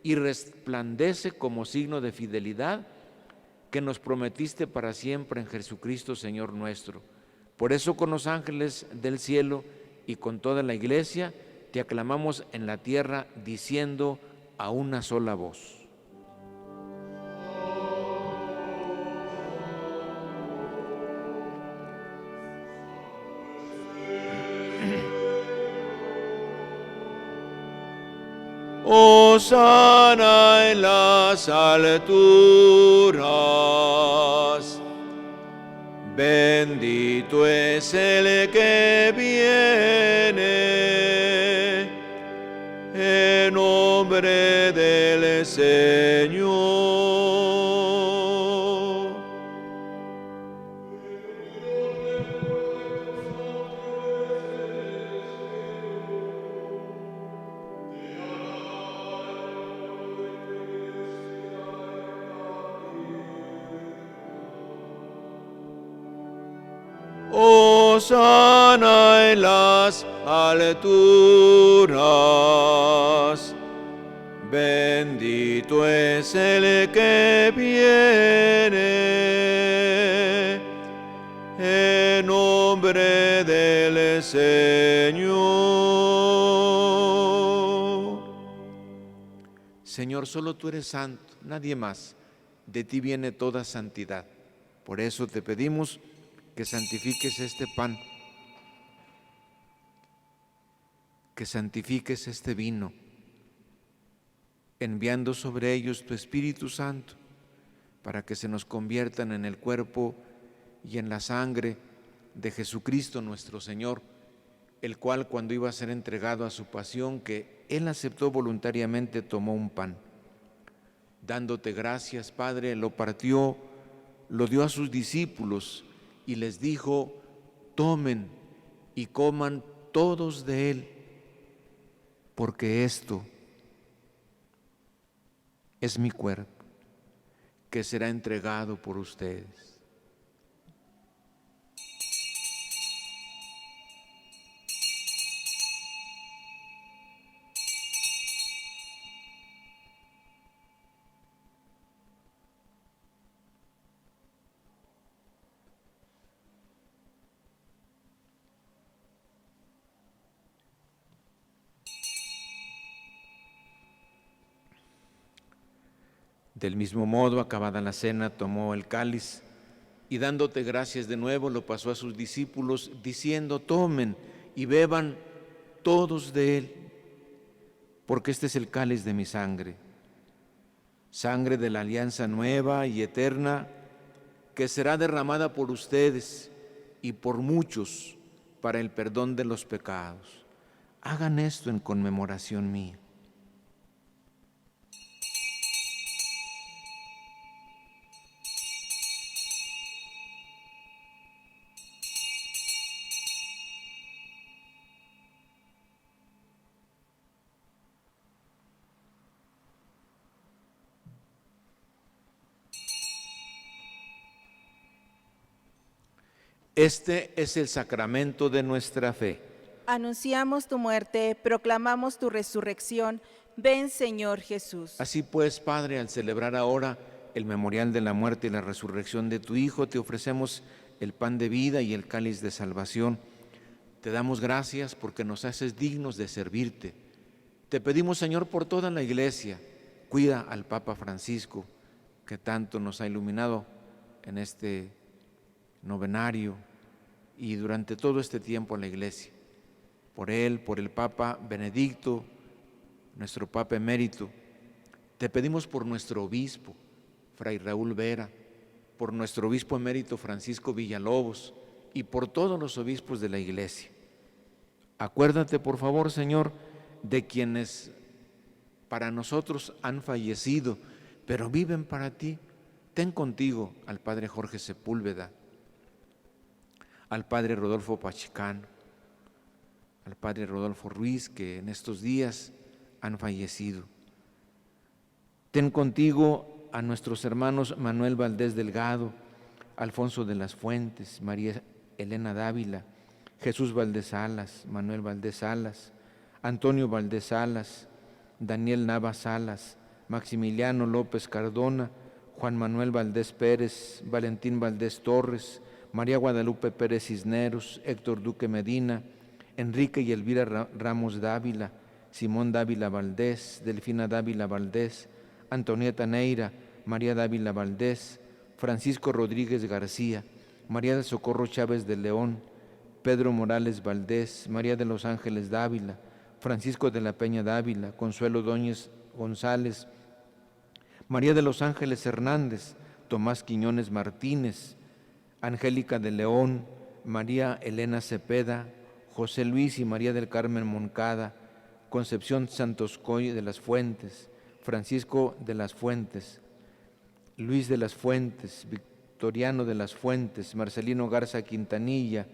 y resplandece como signo de fidelidad que nos prometiste para siempre en Jesucristo, Señor nuestro. Por eso, con los ángeles del cielo y con toda la iglesia, te aclamamos en la tierra diciendo a una sola voz: Hosana en las alturas, bendito es el que viene en nombre del Señor. Hosana en las alturas, bendito es el que viene en nombre del Señor. Señor, solo tú eres santo, nadie más. De ti viene toda santidad. Por eso te pedimos que santifiques este pan, que santifiques este vino, enviando sobre ellos tu Espíritu Santo, para que se nos conviertan en el cuerpo y en la sangre de Jesucristo nuestro Señor, el cual, cuando iba a ser entregado a su pasión, que Él aceptó voluntariamente, tomó un pan. Dándote gracias, Padre, lo partió, lo dio a sus discípulos y les dijo: tomen y coman todos de él, porque esto es mi cuerpo, que será entregado por ustedes. Del mismo modo, acabada la cena, tomó el cáliz y, dándote gracias de nuevo, lo pasó a sus discípulos, diciendo: tomen y beban todos de él, porque este es el cáliz de mi sangre, sangre de la alianza nueva y eterna, que será derramada por ustedes y por muchos para el perdón de los pecados. Hagan esto en conmemoración mía. Este es el sacramento de nuestra fe. Anunciamos tu muerte, proclamamos tu resurrección. Ven, Señor Jesús. Así pues, Padre, al celebrar ahora el memorial de la muerte y la resurrección de tu Hijo, te ofrecemos el pan de vida y el cáliz de salvación. Te damos gracias porque nos haces dignos de servirte. Te pedimos, Señor, por toda la Iglesia, cuida al Papa Francisco, que tanto nos ha iluminado en este novenario y durante todo este tiempo a la Iglesia. Por él, por el Papa Benedicto, nuestro Papa emérito. Te pedimos por nuestro obispo, Fray Raúl Vera, por nuestro obispo emérito Francisco Villalobos y por todos los obispos de la Iglesia. Acuérdate, por favor, Señor, de quienes para nosotros han fallecido, pero viven para ti. Ten contigo al Padre Jorge Sepúlveda, al Padre Rodolfo Pachicano, al Padre Rodolfo Ruiz, que en estos días han fallecido. Ten contigo a nuestros hermanos Manuel Valdés Delgado, Alfonso de las Fuentes, María Elena Dávila, Jesús Valdés Salas, Manuel Valdés Salas, Antonio Valdés Salas, Daniel Nava Salas, Maximiliano López Cardona, Juan Manuel Valdés Pérez, Valentín Valdés Torres, María Guadalupe Pérez Cisneros, Héctor Duque Medina, Enrique y Elvira Ramos Dávila, Simón Dávila Valdés, Delfina Dávila Valdés, Antonieta Neira, María Dávila Valdés, Francisco Rodríguez García, María del Socorro Chávez de León, Pedro Morales Valdés, María de los Ángeles Dávila, Francisco de la Peña Dávila, Consuelo Dóñez González, María de los Ángeles Hernández, Tomás Quiñones Martínez, Angélica de León, María Elena Cepeda, José Luis y María del Carmen Moncada, Concepción Santoscoy de las Fuentes, Francisco de las Fuentes, Luis de las Fuentes, Victoriano de las Fuentes, Marcelino Garza Quintanilla,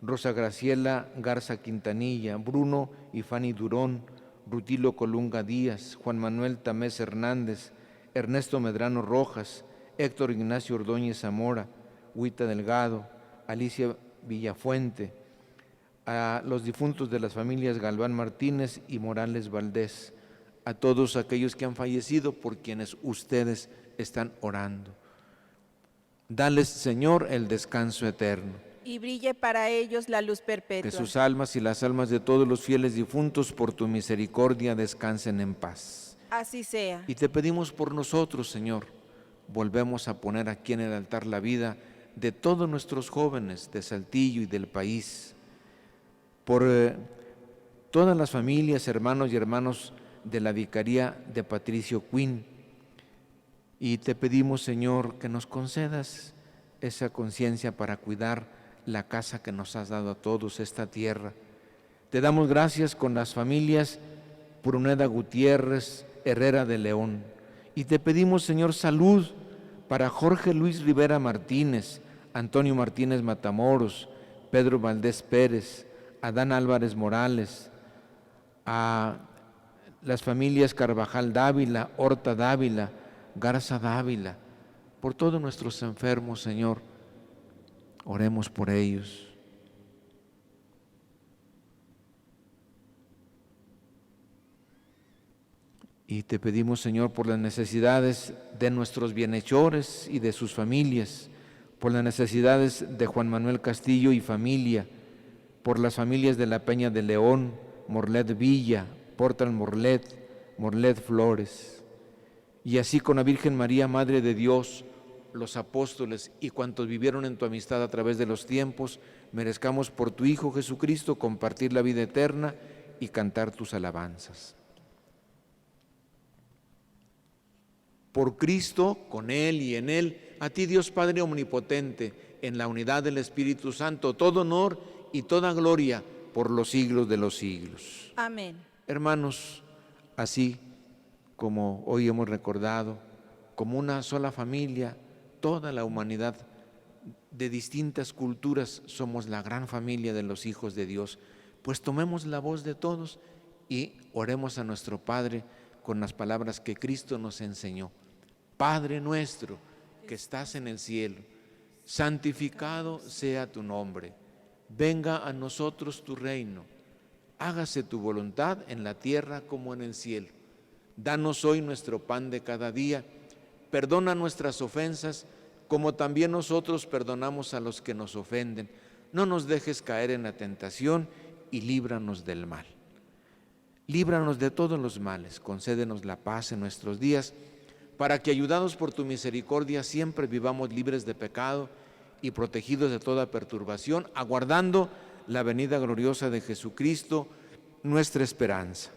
Rosa Graciela Garza Quintanilla, Bruno y Fanny Durón, Rutilo Colunga Díaz, Juan Manuel Tamés Hernández, Ernesto Medrano Rojas, Héctor Ignacio Ordóñez Zamora, Huita Delgado, Alicia Villafuente, a los difuntos de las familias Galván Martínez y Morales Valdés, a todos aquellos que han fallecido por quienes ustedes están orando. Dales, Señor, el descanso eterno. Y brille para ellos la luz perpetua. Que sus almas y las almas de todos los fieles difuntos por tu misericordia descansen en paz. Así sea. Y te pedimos por nosotros, Señor. Volvemos a poner aquí en el altar la vida de todos nuestros jóvenes de Saltillo y del país, por todas las familias, hermanos y hermanos de la Vicaría de Patricio Quinn. Y te pedimos, Señor, que nos concedas esa conciencia para cuidar la casa que nos has dado a todos, esta tierra. Te damos gracias con las familias Pruneda Gutiérrez, Herrera de León. Y te pedimos, Señor, salud para Jorge Luis Rivera Martínez, Antonio Martínez Matamoros, Pedro Valdés Pérez, Adán Álvarez Morales, a las familias Carvajal Dávila, Horta Dávila, Garza Dávila, por todos nuestros enfermos, Señor. Oremos por ellos. Y te pedimos, Señor, por las necesidades de nuestros bienhechores y de sus familias, por las necesidades de Juan Manuel Castillo y familia, por las familias de la Peña de León, Morlet Villa, Portal Morlet, Morlet Flores, y así con la Virgen María, Madre de Dios, los apóstoles y cuantos vivieron en tu amistad a través de los tiempos, merezcamos por tu Hijo Jesucristo compartir la vida eterna y cantar tus alabanzas. Por Cristo, con Él y en Él, a ti Dios Padre Omnipotente, en la unidad del Espíritu Santo, todo honor y toda gloria por los siglos de los siglos. Amén. Hermanos, así como hoy hemos recordado, como una sola familia, toda la humanidad de distintas culturas somos la gran familia de los hijos de Dios, pues tomemos la voz de todos y oremos a nuestro Padre con las palabras que Cristo nos enseñó. Padre nuestro que estás en el cielo, santificado sea tu nombre, venga a nosotros tu reino, hágase tu voluntad en la tierra como en el cielo. Danos hoy nuestro pan de cada día, perdona nuestras ofensas, como también nosotros perdonamos a los que nos ofenden. No nos dejes caer en la tentación y líbranos del mal. Líbranos de todos los males, concédenos la paz en nuestros días, para que, ayudados por tu misericordia, siempre vivamos libres de pecado y protegidos de toda perturbación, aguardando la venida gloriosa de Jesucristo, nuestra esperanza.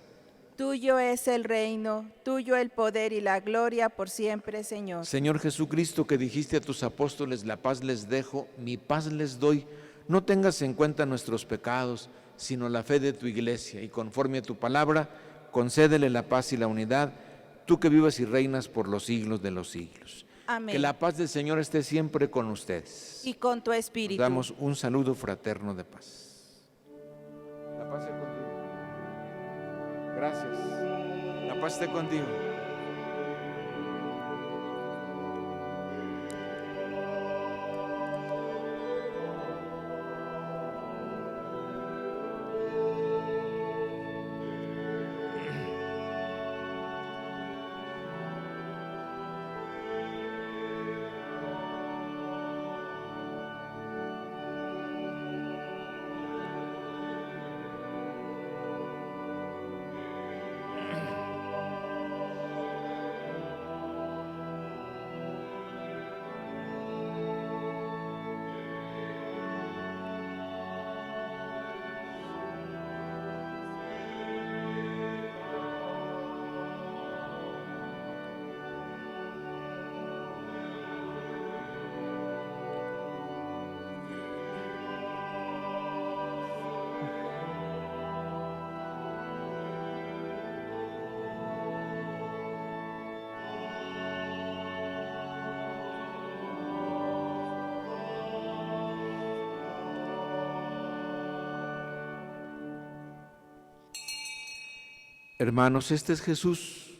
Tuyo es el reino, tuyo el poder y la gloria por siempre, Señor. Señor Jesucristo, que dijiste a tus apóstoles, la paz les dejo, mi paz les doy, no tengas en cuenta nuestros pecados, sino la fe de tu iglesia, y conforme a tu palabra, concédele la paz y la unidad, tú que vives y reinas por los siglos de los siglos. Amén. Que la paz del Señor esté siempre con ustedes. Y con tu espíritu. Damos un saludo fraterno de paz. La paz esté contigo. Gracias. La paz esté contigo. Hermanos, este es Jesús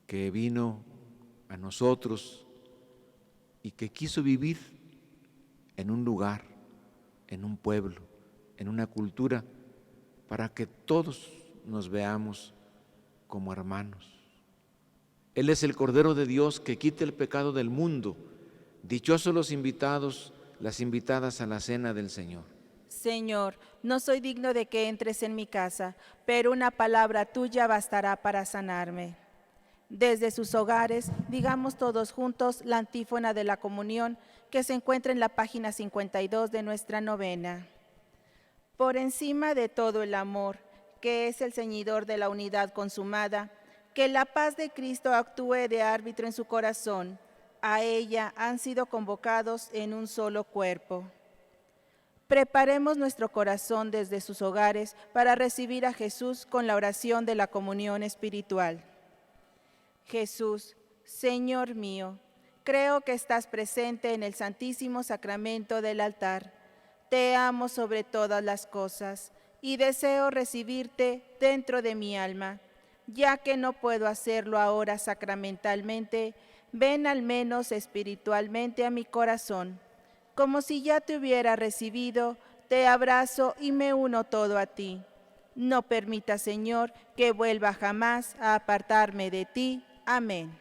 que vino a nosotros y que quiso vivir en un lugar, en un pueblo, en una cultura, para que todos nos veamos como hermanos. Él es el Cordero de Dios que quita el pecado del mundo. Dichosos los invitados, las invitadas a la cena del Señor. Señor, no soy digno de que entres en mi casa, pero una palabra tuya bastará para sanarme. Desde sus hogares, digamos todos juntos la antífona de la comunión que se encuentra en la página 52 de nuestra novena. Por encima de todo el amor, que es el ceñidor de la unidad consumada, que la paz de Cristo actúe de árbitro en su corazón. A ella han sido convocados en un solo cuerpo. Preparemos nuestro corazón desde sus hogares para recibir a Jesús con la oración de la comunión espiritual. Jesús, Señor mío, creo que estás presente en el Santísimo Sacramento del altar. Te amo sobre todas las cosas y deseo recibirte dentro de mi alma. Ya que no puedo hacerlo ahora sacramentalmente, ven al menos espiritualmente a mi corazón. Como si ya te hubiera recibido, te abrazo y me uno todo a ti. No permita, Señor, que vuelva jamás a apartarme de ti. Amén.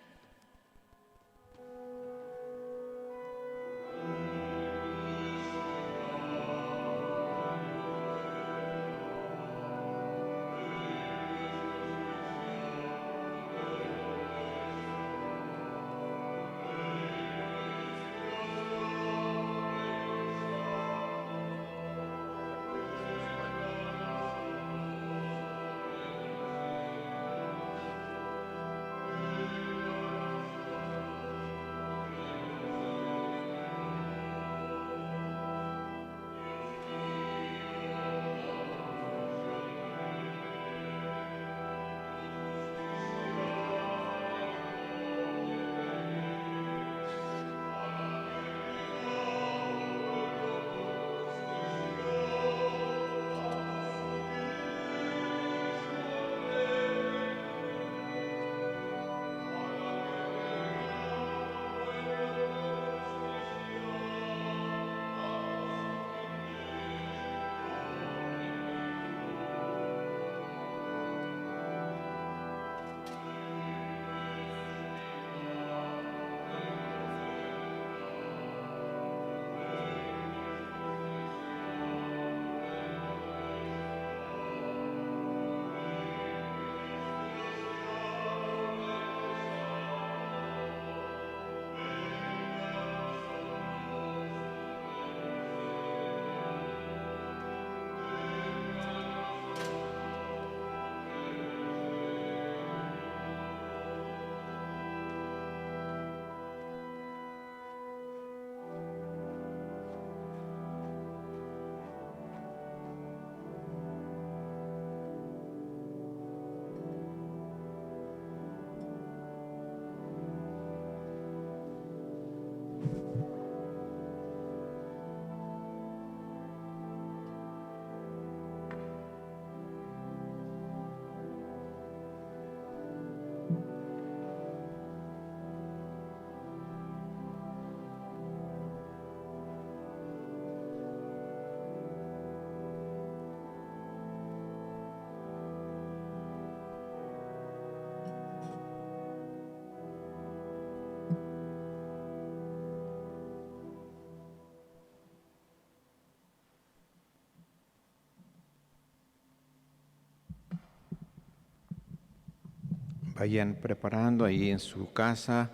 Vayan preparando ahí en su casa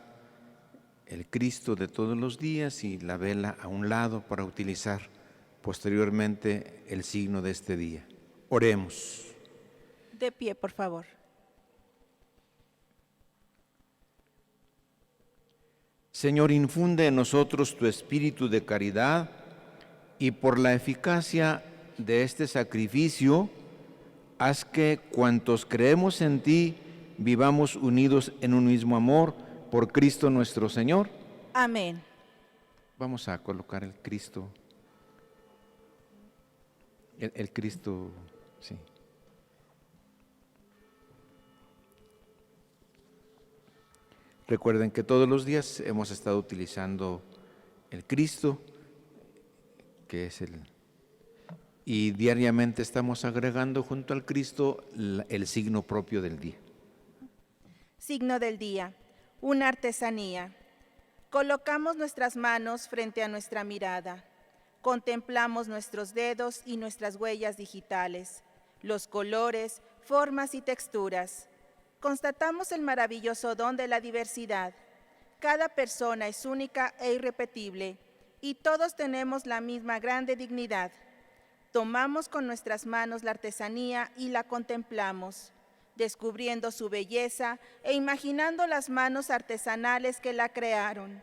el Cristo de todos los días y la vela a un lado para utilizar posteriormente el signo de este día. Oremos. De pie, por favor. Señor, infunde en nosotros tu espíritu de caridad y por la eficacia de este sacrificio, haz que cuantos creemos en ti vivamos unidos en un mismo amor por Cristo nuestro Señor. Amén. Vamos a colocar el Cristo. El Cristo, sí. Recuerden que todos los días hemos estado utilizando el Cristo, que es y diariamente estamos agregando junto al Cristo el signo propio del día. Signo del día, una artesanía. Colocamos nuestras manos frente a nuestra mirada. Contemplamos nuestros dedos y nuestras huellas digitales, los colores, formas y texturas. Constatamos el maravilloso don de la diversidad. Cada persona es única e irrepetible y todos tenemos la misma grande dignidad. Tomamos con nuestras manos la artesanía y la contemplamos, descubriendo su belleza e imaginando las manos artesanales que la crearon.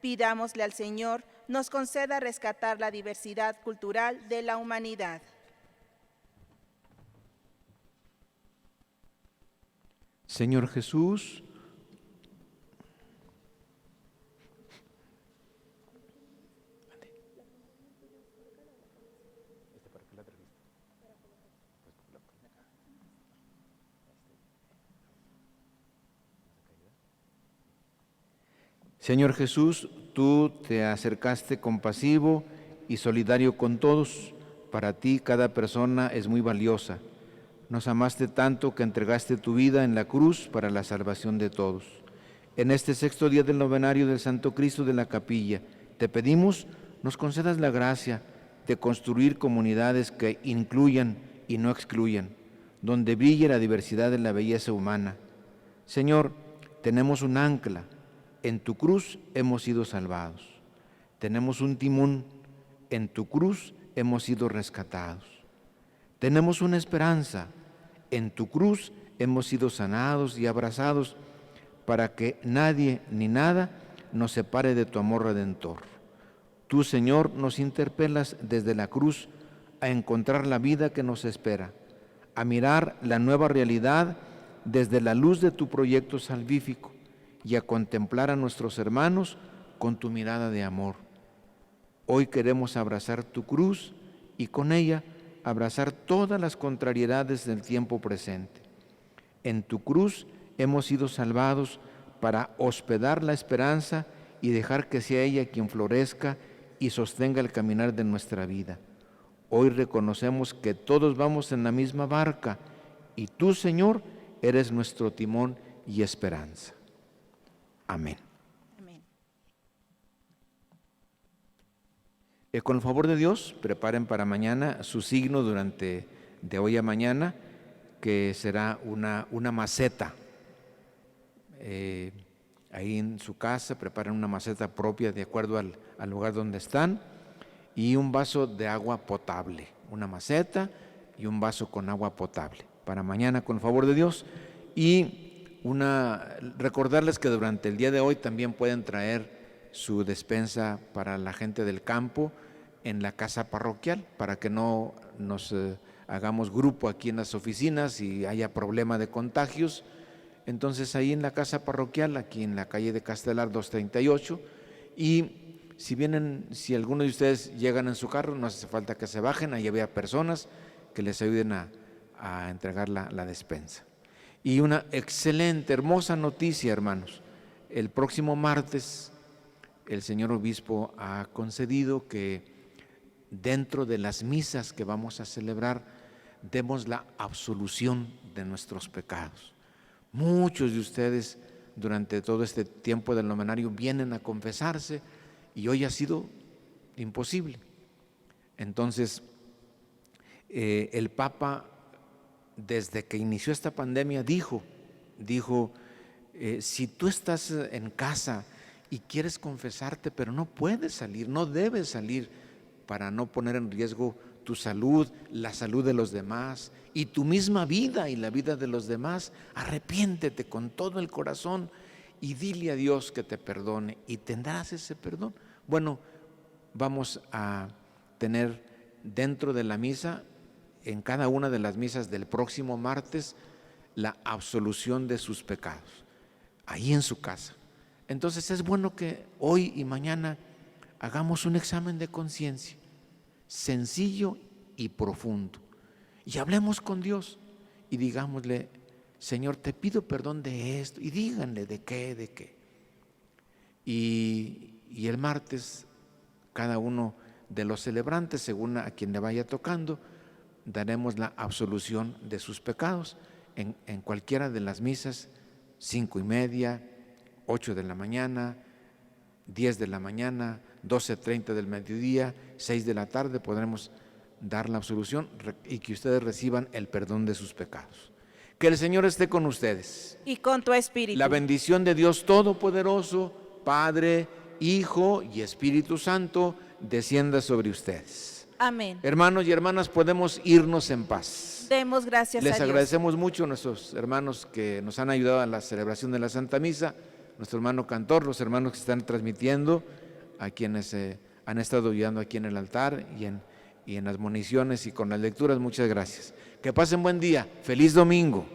Pidámosle al Señor nos conceda rescatar la diversidad cultural de la humanidad. Señor Jesús, Señor Jesús, tú te acercaste compasivo y solidario con todos. Para ti cada persona es muy valiosa. Nos amaste tanto que entregaste tu vida en la cruz para la salvación de todos. En este sexto día del novenario del Santo Cristo de la Capilla, te pedimos nos concedas la gracia de construir comunidades que incluyan y no excluyan, donde brille la diversidad de la belleza humana. Señor, tenemos un ancla. En tu cruz hemos sido salvados. Tenemos un timón. En tu cruz hemos sido rescatados. Tenemos una esperanza. En tu cruz hemos sido sanados y abrazados para que nadie ni nada nos separe de tu amor redentor. Tú, Señor, nos interpelas desde la cruz a encontrar la vida que nos espera, a mirar la nueva realidad desde la luz de tu proyecto salvífico y a contemplar a nuestros hermanos con tu mirada de amor. Hoy queremos abrazar tu cruz y con ella abrazar todas las contrariedades del tiempo presente. En tu cruz hemos sido salvados para hospedar la esperanza y dejar que sea ella quien florezca y sostenga el caminar de nuestra vida. Hoy reconocemos que todos vamos en la misma barca y tú, Señor, eres nuestro timón y esperanza. Amén. Amén. Con el favor de Dios, preparen para mañana su signo de hoy a mañana, que será una maceta. Ahí en su casa preparen una maceta propia de acuerdo al lugar donde están y un vaso de agua potable, una maceta y un vaso con agua potable. Para mañana, con el favor de Dios. Y recordarles que durante el día de hoy también pueden traer su despensa para la gente del campo en la casa parroquial, para que no nos hagamos grupo aquí en las oficinas y haya problema de contagios. Entonces ahí en la casa parroquial, aquí en la calle de Castelar 238, y si alguno de ustedes llegan en su carro, no hace falta que se bajen, ahí había personas que les ayuden a entregar la despensa. Y una excelente, hermosa noticia, hermanos. El próximo martes, el señor obispo ha concedido que dentro de las misas que vamos a celebrar, demos la absolución de nuestros pecados. Muchos de ustedes durante todo este tiempo del novenario vienen a confesarse y hoy ha sido imposible. Entonces, el Papa, desde que inició esta pandemia, dijo dijo, si tú estás en casa y quieres confesarte, pero no puedes salir, no debes salir para no poner en riesgo tu salud, la salud de los demás y tu misma vida y la vida de los demás, arrepiéntete con todo el corazón y dile a Dios que te perdone y tendrás ese perdón. Bueno, vamos a tener dentro de la misa, en cada una de las misas del próximo martes, la absolución de sus pecados, ahí en su casa. Entonces es bueno que hoy y mañana hagamos un examen de conciencia, sencillo y profundo, y hablemos con Dios y digámosle, Señor, te pido perdón de esto, y díganle de qué. Y el martes, cada uno de los celebrantes, según a quien le vaya tocando, daremos la absolución de sus pecados en cualquiera de las misas, 5:30, 8 de la mañana, 10 de la mañana, 12:30 del mediodía, 6 de la tarde podremos dar la absolución y que ustedes reciban el perdón de sus pecados. Que el Señor esté con ustedes. Y con tu espíritu. La bendición de Dios Todopoderoso, Padre, Hijo y Espíritu Santo, descienda sobre ustedes. Amén. Hermanos y hermanas, podemos irnos en paz. Demos gracias a Les Dios. agradecemos mucho a nuestros hermanos que nos han ayudado a la celebración de la Santa Misa, nuestro hermano cantor, los hermanos que están transmitiendo, a quienes han estado ayudando aquí en el altar y en las municiones y con las lecturas. Muchas gracias. Que pasen buen día. Feliz domingo.